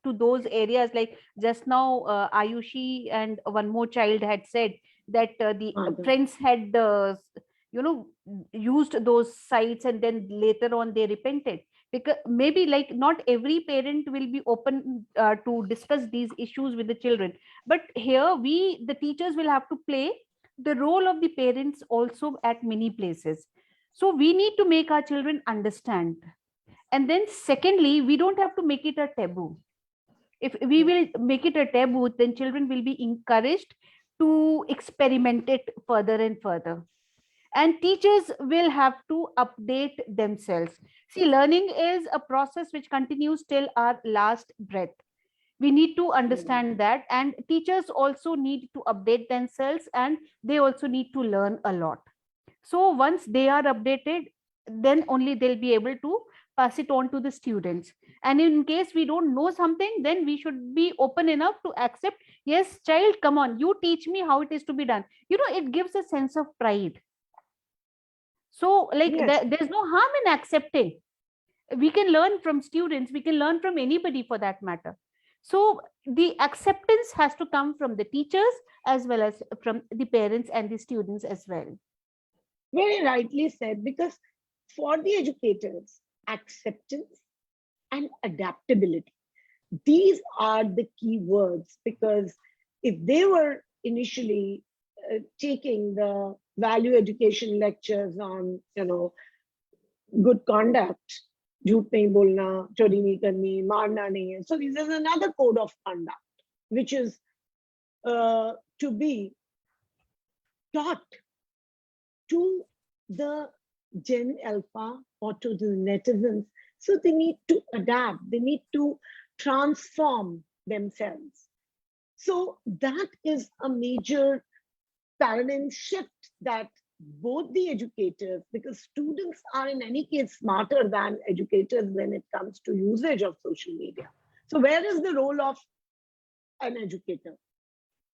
to those areas. Like just now Ayushi and one more child had said that the friends had used those sites and then later on they repented, because maybe like not every parent will be open to discuss these issues with the children. But here the teachers will have to play the role of the parents also at many places. So we need to make our children understand. And then secondly, we don't have to make it a taboo. If we will make it a taboo, then children will be encouraged to experiment it further and further. And teachers will have to update themselves. See, learning is a process which continues till our last breath. We need to understand that, and teachers also need to update themselves, and they also need to learn a lot. So once they are updated, then only they'll be able to pass it on to the students. And in case we don't know something, then we should be open enough to accept, yes child, come on, you teach me how it is to be done. It gives a sense of pride. So like there's no harm in accepting. We can learn from students, we can learn from anybody for that matter. So the acceptance has to come from the teachers as well as from the parents and the students as well. Very rightly said, because for the educators, acceptance and adaptability, these are the key words. Because if they were initially taking the value education lectures on good conduct, jhoot nahi bolna, chori nahi karni, marna nahi hai. So this is another code of conduct which is to be taught to the Gen Alpha or to the netizens So they need to adapt, they need to transform themselves. So that is a major paradigm shift that both the educators, because students are in any case smarter than educators when it comes to usage of social media. So where is the role of an educator?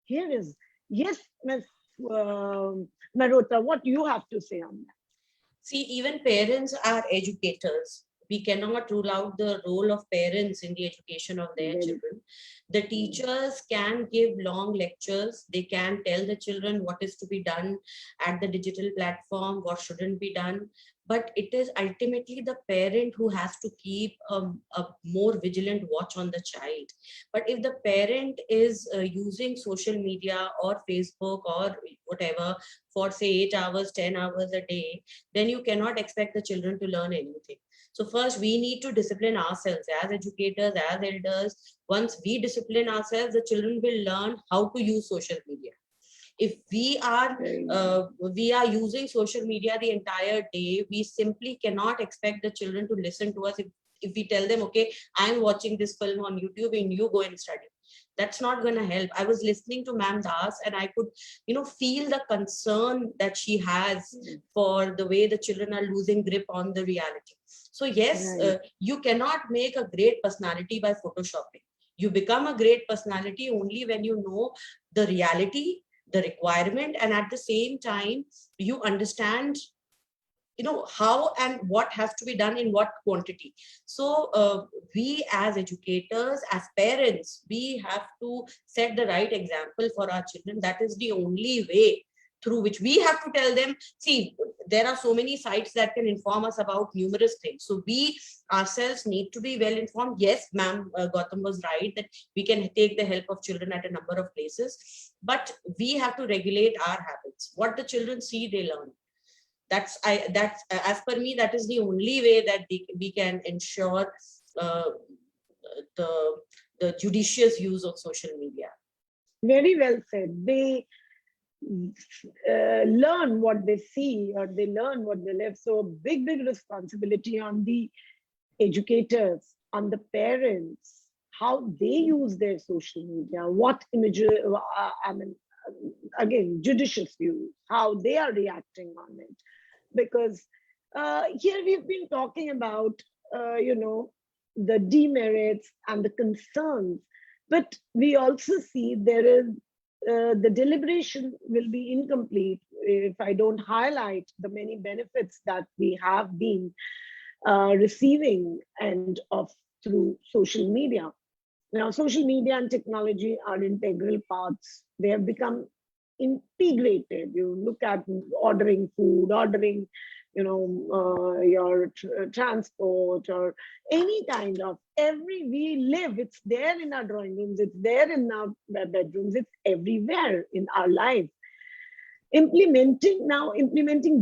Here is, yes, Ms. Marota, what you have to say on that? See, even parents are educators. We cannot rule out the role of parents in the education of their children. The teachers can give long lectures. They can tell the children what is to be done at the digital platform, what shouldn't be done. But it is ultimately the parent who has to keep a more vigilant watch on the child. But if the parent is using social media or Facebook or whatever for say 8 hours, 10 hours a day, then you cannot expect the children to learn anything. So first we need to discipline ourselves as educators, as elders. Once we discipline ourselves, the children will learn how to use social media. If we are using social media the entire day, we simply cannot expect the children to listen to us. If we tell them, okay, I'm watching this film on YouTube and you go and study, that's not going to help. I was listening to Ma'am Das and I could, feel the concern that she has for the way the children are losing grip on the reality. So yes, you cannot make a great personality by photoshopping. You become a great personality only when you know the reality, the requirement, and at the same time you understand how and what has to be done in what quantity. So we as educators, as parents, we have to set the right example for our children. That is the only way through which we have to tell them, see, there are so many sites that can inform us about numerous things. So we ourselves need to be well informed. Yes, ma'am, Gautam was right that we can take the help of children at a number of places, but we have to regulate our habits. What the children see, they learn. That's as per me, that is the only way that we can ensure the judicious use of social media. Very well said. They learn what they see or they learn what they live. So big responsibility on the educators, on the parents, how they use their social media, what images, again, judicious use, how they are reacting on it. Because here we've been talking about, the demerits and the concerns, but we also see there is the deliberation will be incomplete if I don't highlight the many benefits that we have been receiving and of through social media. Now, social media and technology are integral parts. They have become integrated. You look at ordering food, ordering, your transport or any kind of we live, it's there in our drawing rooms, it's there in our bedrooms, it's everywhere in our life. Implementing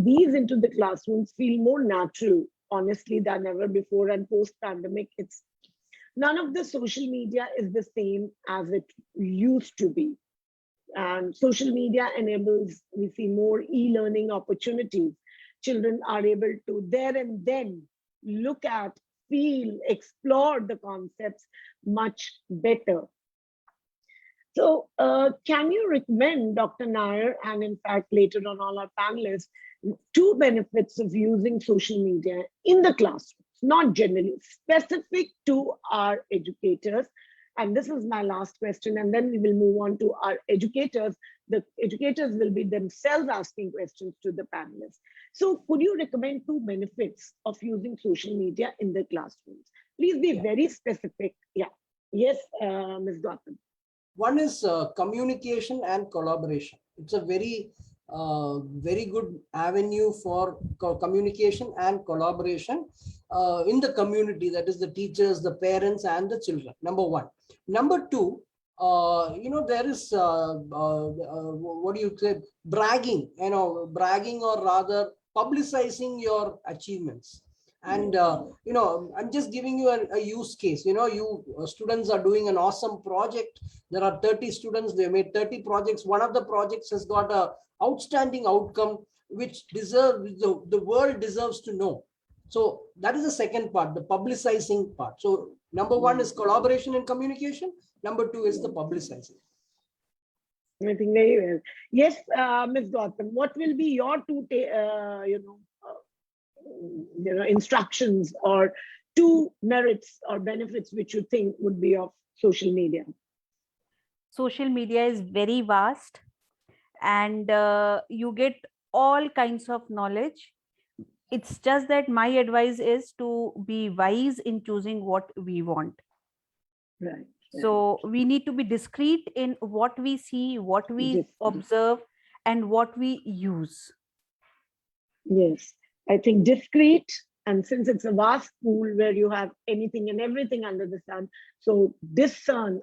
these into the classrooms feel more natural, honestly, than ever before. And post-pandemic, it's none of the social media is the same as it used to be. And social media enables, we see more e-learning opportunities. Children are able to there and then look at, feel, explore the concepts much better. So can you recommend, Dr. Nair, and in fact later on all our panelists, 2 benefits of using social media in the classrooms, not generally, specific to our educators? And this is my last question, and then we will move on to our educators. The educators will be themselves asking questions to the panelists. So could you recommend 2 benefits of using social media in the classrooms? Please be very specific. Yeah. Yes, Ms. Gautam. One is communication and collaboration. It's a very good avenue for communication and collaboration in the community, that is the teachers, the parents, and the children. Number 1. Number 2, there is what do you say, bragging, bragging, or rather publicizing your achievements. And I'm just giving you a use case. You students are doing an awesome project. There are 30 students, they made 30 projects. One of the projects has got a outstanding outcome which the world deserves to know. So that is the second part, the publicizing part. So number one is collaboration and communication. Number two is the publicizing. I think very well. Yes, Ms. Gautam, what will be your instructions or two merits or benefits which you think would be of social media? Social media is very vast, and you get all kinds of knowledge. It's just that my advice is to be wise in choosing what we want. Right. So we need to be discreet in what we see, what we Discreet. observe, and what we use. Yes, I think discreet, and since it's a vast pool where you have anything and everything under the sun, so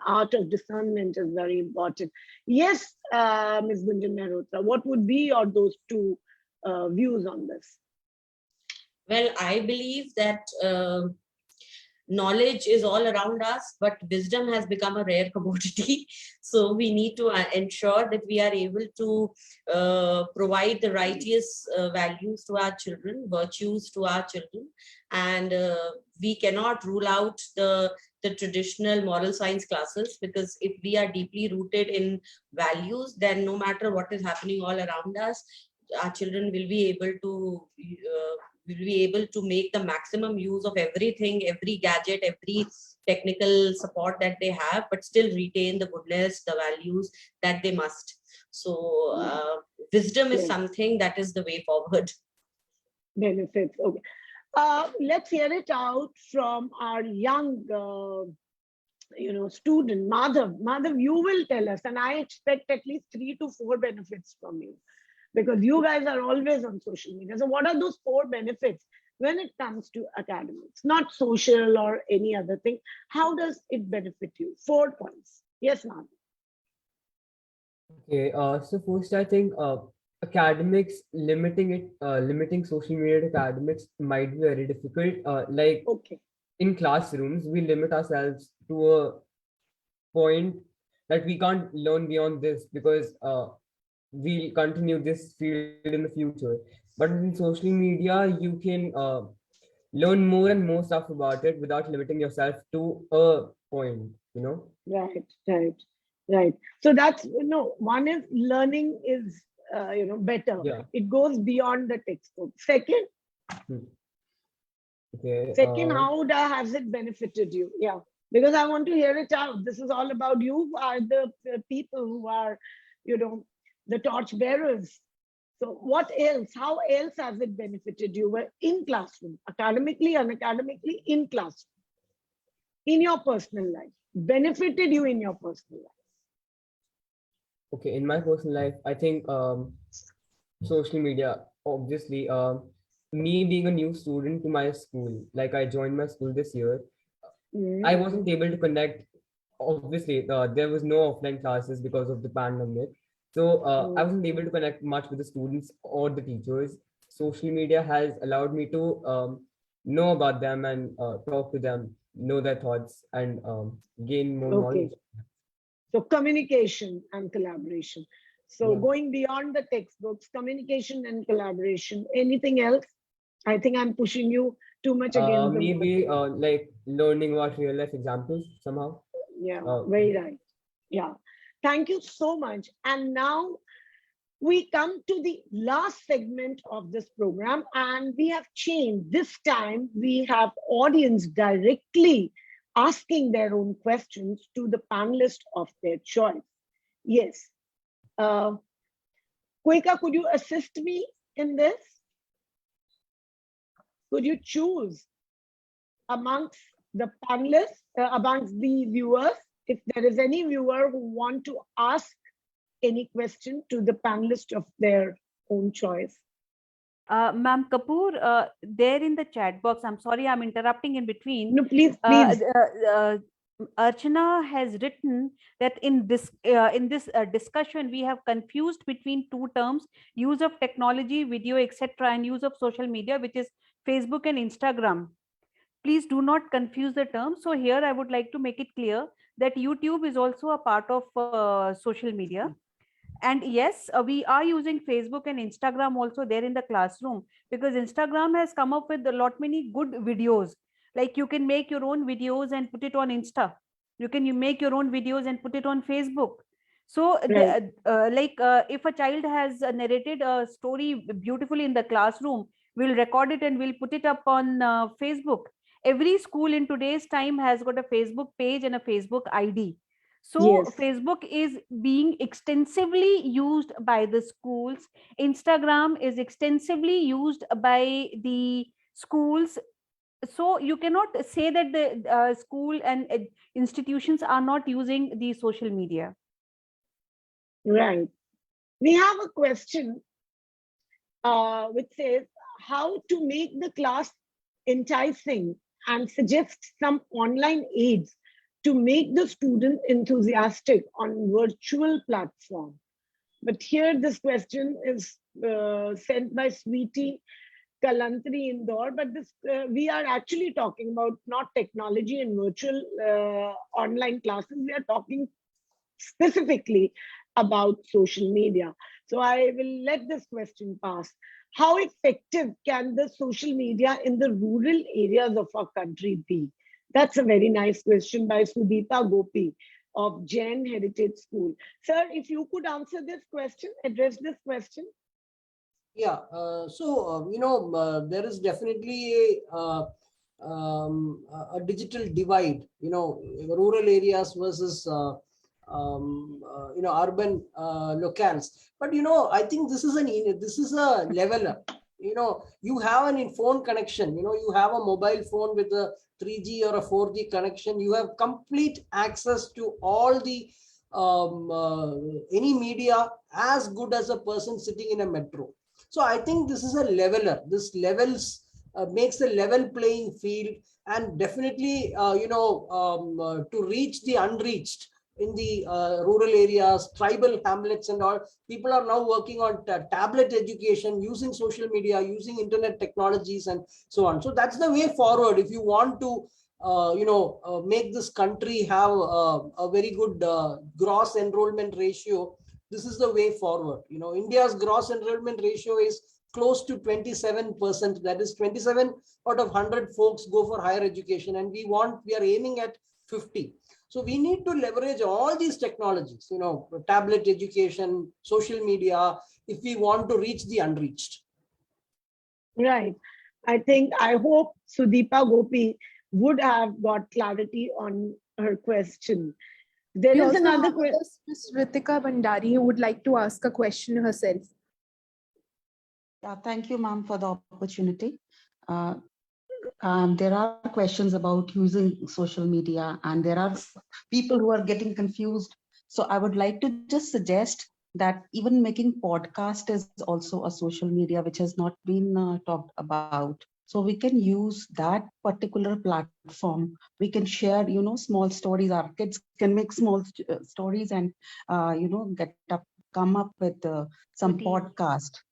art of discernment is very important. Yes, Ms. Gunjan Mehrotra, what would be your those two views on this? Well, I believe that knowledge is all around us, but wisdom has become a rare commodity. So we need to ensure that we are able to provide the righteous values to our children, virtues to our children. And we cannot rule out the traditional moral science classes, because if we are deeply rooted in values, then no matter what is happening all around us, our children will be able to make the maximum use of everything, every gadget, every technical support that they have, but still retain the goodness, the values that they must. So wisdom is something that is the way forward. Benefits. Okay. Let's hear it out from our young student, Madhav. Madhav, you will tell us, and I expect at least 3 to 4 benefits from you, because you guys are always on social media. So what are those 4 benefits when it comes to academics, not social or any other thing? How does it benefit you? 4 points. Yes, ma'am. Okay, so first I think academics, limiting social media to academics might be very difficult. In classrooms, we limit ourselves to a point that we can't learn beyond this, because we'll continue this field in the future. But in social media, you can learn more and more stuff about it without limiting yourself to a point, Right. So that's, one is learning is, better. Yeah. It goes beyond the textbook. Second, how has it benefited you? Yeah, because I want to hear it out. This is all about you, who are the people who are, the torch bearers. So what else? How else has it benefited you? Well, in classroom, academically, unacademically, in classroom, in your personal life, benefited you in your personal life? Okay, in my personal life, I think social media, obviously, me being a new student to my school, like I joined my school this year, I wasn't able to connect. Obviously, there was no offline classes because of the pandemic. So I wasn't able to connect much with the students or the teachers. Social media has allowed me to know about them and talk to them, know their thoughts, and gain more knowledge. So communication and collaboration. So going beyond the textbooks, communication and collaboration. Anything else? I think I'm pushing you too much against the maybe like learning about real life examples somehow. Yeah, very right. Yeah. Thank you so much. And now we come to the last segment of this program, and we have changed. This time we have audience directly asking their own questions to the panelists of their choice. Yes. Kuika, could you assist me in this? Could you choose amongst the panelists, amongst the viewers, if there is any viewer who want to ask any question to the panelist of their own choice? Ma'am Kapoor, there in the chat box, I'm sorry, I'm interrupting in between. No, please. Archana has written that in this discussion, we have confused between 2 terms: use of technology, video, etc., and use of social media, which is Facebook and Instagram. Please do not confuse the terms. So here I would like to make it clear that YouTube is also a part of social media. And yes, we are using Facebook and Instagram also there in the classroom, because Instagram has come up with a lot many good videos. Like you can make your own videos and put it on Insta. You make your own videos and put it on Facebook. So Right. if a child has narrated a story beautifully in the classroom, we'll record it and we'll put it up on Facebook. Every school in today's time has got a Facebook page and a Facebook ID. So Yes. Facebook is being extensively used by the schools. Instagram is extensively used by the schools. So you cannot say that the school and institutions are not using the social media. Right. We have a question which says how to make the class enticing and suggest some online aids to make the student enthusiastic on virtual platform. But here this question is sent by Sweetie Kalantri Indore, but this we are actually talking about not technology and virtual online classes. We are talking specifically about social media. So I will let this question pass. How effective can the social media in the rural areas of our country be? That's a very nice question by Sudita Gopi of Jain Heritage School. Sir, if you could answer this question, address this question. Yeah, there is definitely a digital divide, rural areas versus, urban locales. But, I think this is a leveler. You have an phone connection, you have a mobile phone with a 3G or a 4G connection. You have complete access to all the any media as good as a person sitting in a metro. So I think this is a leveler. This levels makes a level playing field, and definitely, to reach the unreached in the rural areas, tribal hamlets and all, people are now working on tablet education, using social media, using internet technologies and so on. So that's the way forward. If you want to, make this country have a very good gross enrollment ratio, this is the way forward. India's gross enrollment ratio is close to 27%. That is 27 out of 100 folks go for higher education, and we are aiming at 50. So we need to leverage all these technologies, tablet education, social media, if we want to reach the unreached. Right. I hope Sudeepa Gopi would have got clarity on her question. There We is also another have question. Ms. Ritika Bandari who would like to ask a question herself. Yeah, thank you, ma'am, for the opportunity. There are questions about using social media, and there are people who are getting confused. So I would like to just suggest that even making podcast is also a social media which has not been talked about. So we can use that particular platform. We can share, small stories. Our kids can make small stories and, come up with some podcast.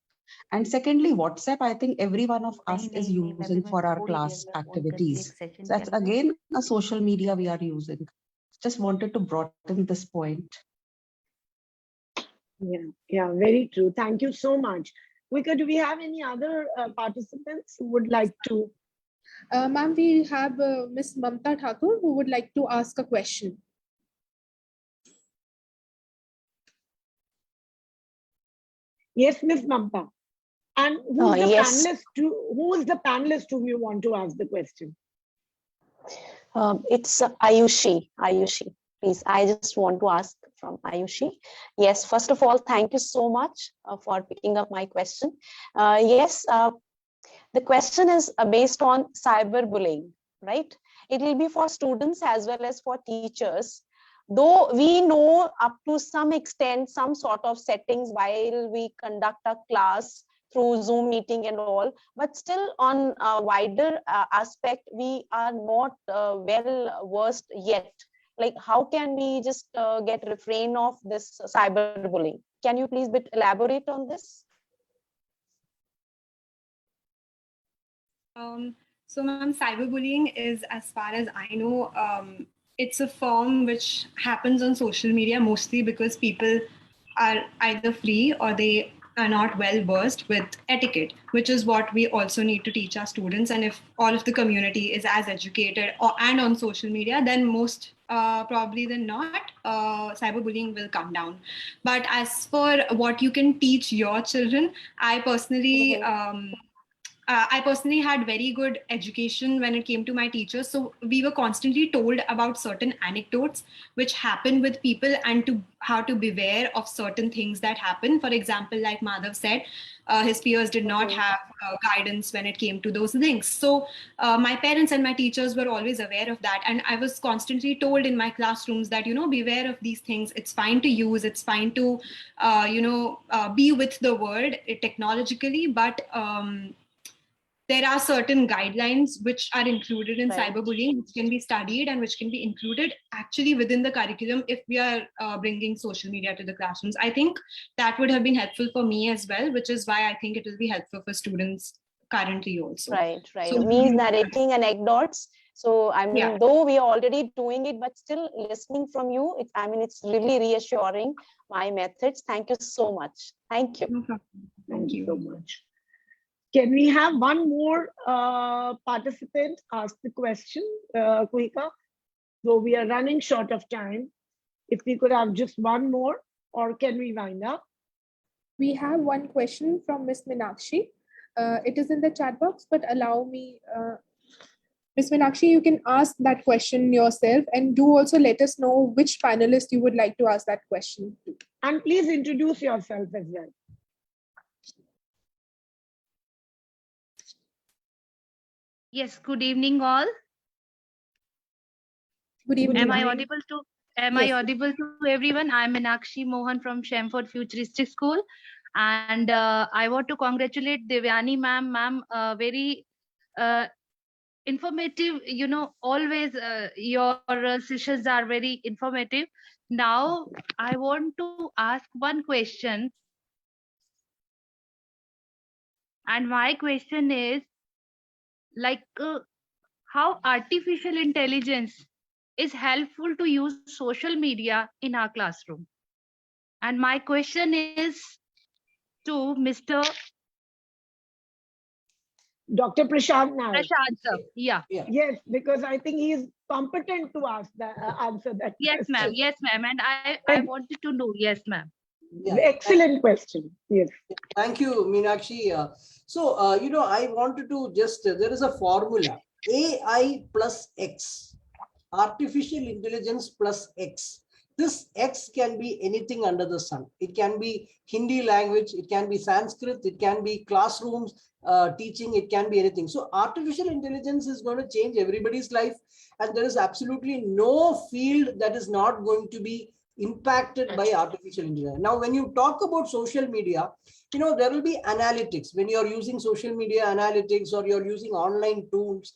And secondly, WhatsApp, I think every one of us is using for our class activities. So that's again a social media we are using. Just wanted to broaden this point. Yeah, very true. Thank you so much. Vika, do we have any other participants who would like to? Ma'am, we have Ms. Mamta Thakur who would like to ask a question. Yes, Ms. Mamta. And who's the Yes. panelist? Who is the panelist whom you want to ask the question? It's Ayushi. Ayushi, please. I just want to ask from Ayushi. Yes, first of all, thank you so much for picking up my question. The question is based on cyberbullying, right? It will be for students as well as for teachers. Though we know up to some extent, some sort of settings while we conduct a class through Zoom meeting and all, but still on a wider aspect, we are not well versed yet. Like, how can we just get refrain of this cyberbullying? Can you please elaborate on this? So, ma'am, cyberbullying is, as far as I know, it's a form which happens on social media mostly because people are either free or they are not well versed with etiquette, which is what we also need to teach our students. And if all of the community is as educated and on social media, then most probably than not, cyberbullying will come down. But as for what you can teach your children, I personally had very good education when it came to my teachers. So we were constantly told about certain anecdotes which happen with people and to how to beware of certain things that happen. For example, like Madhav said, his peers did not have guidance when it came to those things. So my parents and my teachers were always aware of that. And I was constantly told in my classrooms that, beware of these things. It's fine to use, it's fine to, be with the world technologically, but there are certain guidelines which are included in cyberbullying, which can be studied and which can be included actually within the curriculum if we are bringing social media to the classrooms. I think that would have been helpful for me as well, which is why I think it will be helpful for students currently also. Right. So, Me narrating anecdotes. So, I mean, Yeah. though we are already doing it, but still listening from you, it's really reassuring my methods. Thank you so much. Thank you. No problem. Thank you so much. Can we have one more participant ask the question, Kuika? Though we are running short of time, if we could have just one more, or can we wind up? We have one question from Ms. Meenakshi. It is in the chat box, but allow me, Ms. Meenakshi, you can ask that question yourself, and do also let us know which panelist you would like to ask that question to. And please introduce yourself as well. Yes, good evening all. Good evening. Am I audible to everyone? I'm Meenakshi Mohan from Shamford Futuristic School, and I want to congratulate Devyani ma'am. Ma'am, very informative. Always your sessions are very informative. Now I want to ask one question, and my question is like how artificial intelligence is helpful to use social media in our classroom. And my question is to Mr. Dr. Prashant Nair. Prashant sir. Yeah. Yes, because I think he is competent to ask that, answer that Yes, question. ma'am. Yes, ma'am. And I wanted to know. Yes, ma'am. Yeah. Excellent question. Yes. Thank you, Meenakshi. I wanted to just, there is a formula, AI plus X, artificial intelligence plus X. This X can be anything under the sun. It can be Hindi language, it can be Sanskrit, it can be classrooms, teaching, it can be anything. So artificial intelligence is going to change everybody's life, and there is absolutely no field that is not going to be impacted by artificial intelligence. Now, when you talk about social media, there will be analytics. When you're using social media analytics or you're using online tools,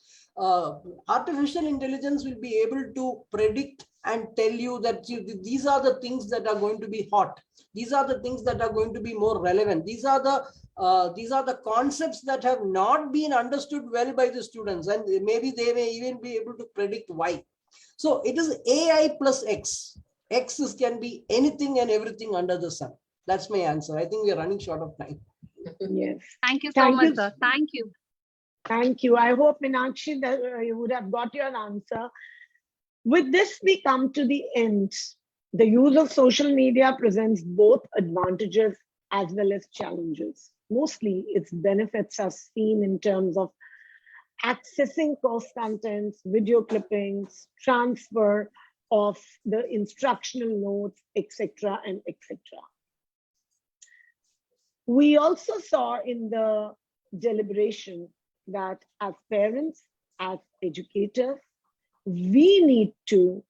artificial intelligence will be able to predict and tell you that these are the things that are going to be hot. These are the things that are going to be more relevant. These are the concepts that have not been understood well by the students, and maybe they may even be able to predict why. So it is AI plus X. X can be anything and everything under the sun. That's my answer. I think we are running short of time. Yes. Thank you so much, sir. Thank you. Thank you. I hope, Meenakshi, that you would have got your answer. With this, we come to the end. The use of social media presents both advantages as well as challenges. Mostly, its benefits are seen in terms of accessing course contents, video clippings, transfer of the instructional notes, etc. and etc. We also saw in the deliberation that as parents, as educators, we need to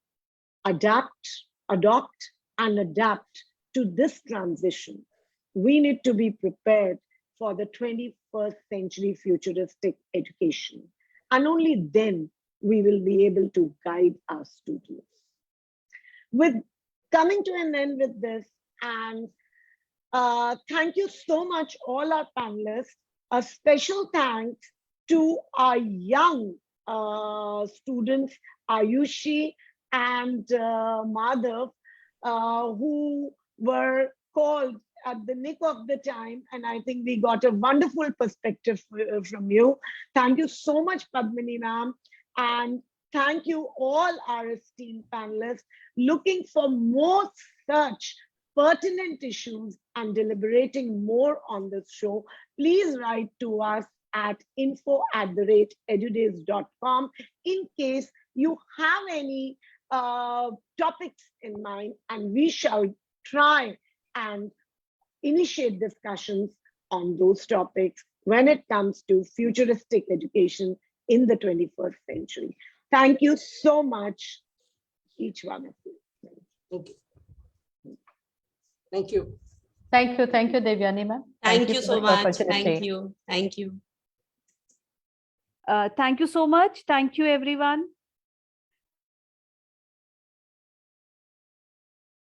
adopt and adapt to this transition. We need to be prepared for the 21st century futuristic education. And only then we will be able to guide our students. With coming to an end with this, and thank you so much, all our panelists. A special thanks to our young students, Ayushi and Madhav, who were called at the nick of the time, and I think we got a wonderful perspective from you. Thank you so much, Padmini ma'am, and thank you all our esteemed panelists. Looking for more such pertinent issues and deliberating more on this show, please write to us at info@edudevs.com in case you have any topics in mind, and we shall try and initiate discussions on those topics when it comes to futuristic education in the 21st century. Thank you so much, each one of you. Okay. Thank you. Thank you, Devyani ma'am. Thank you so much. facilitating. Thank you. Thank you so much. Thank you, everyone.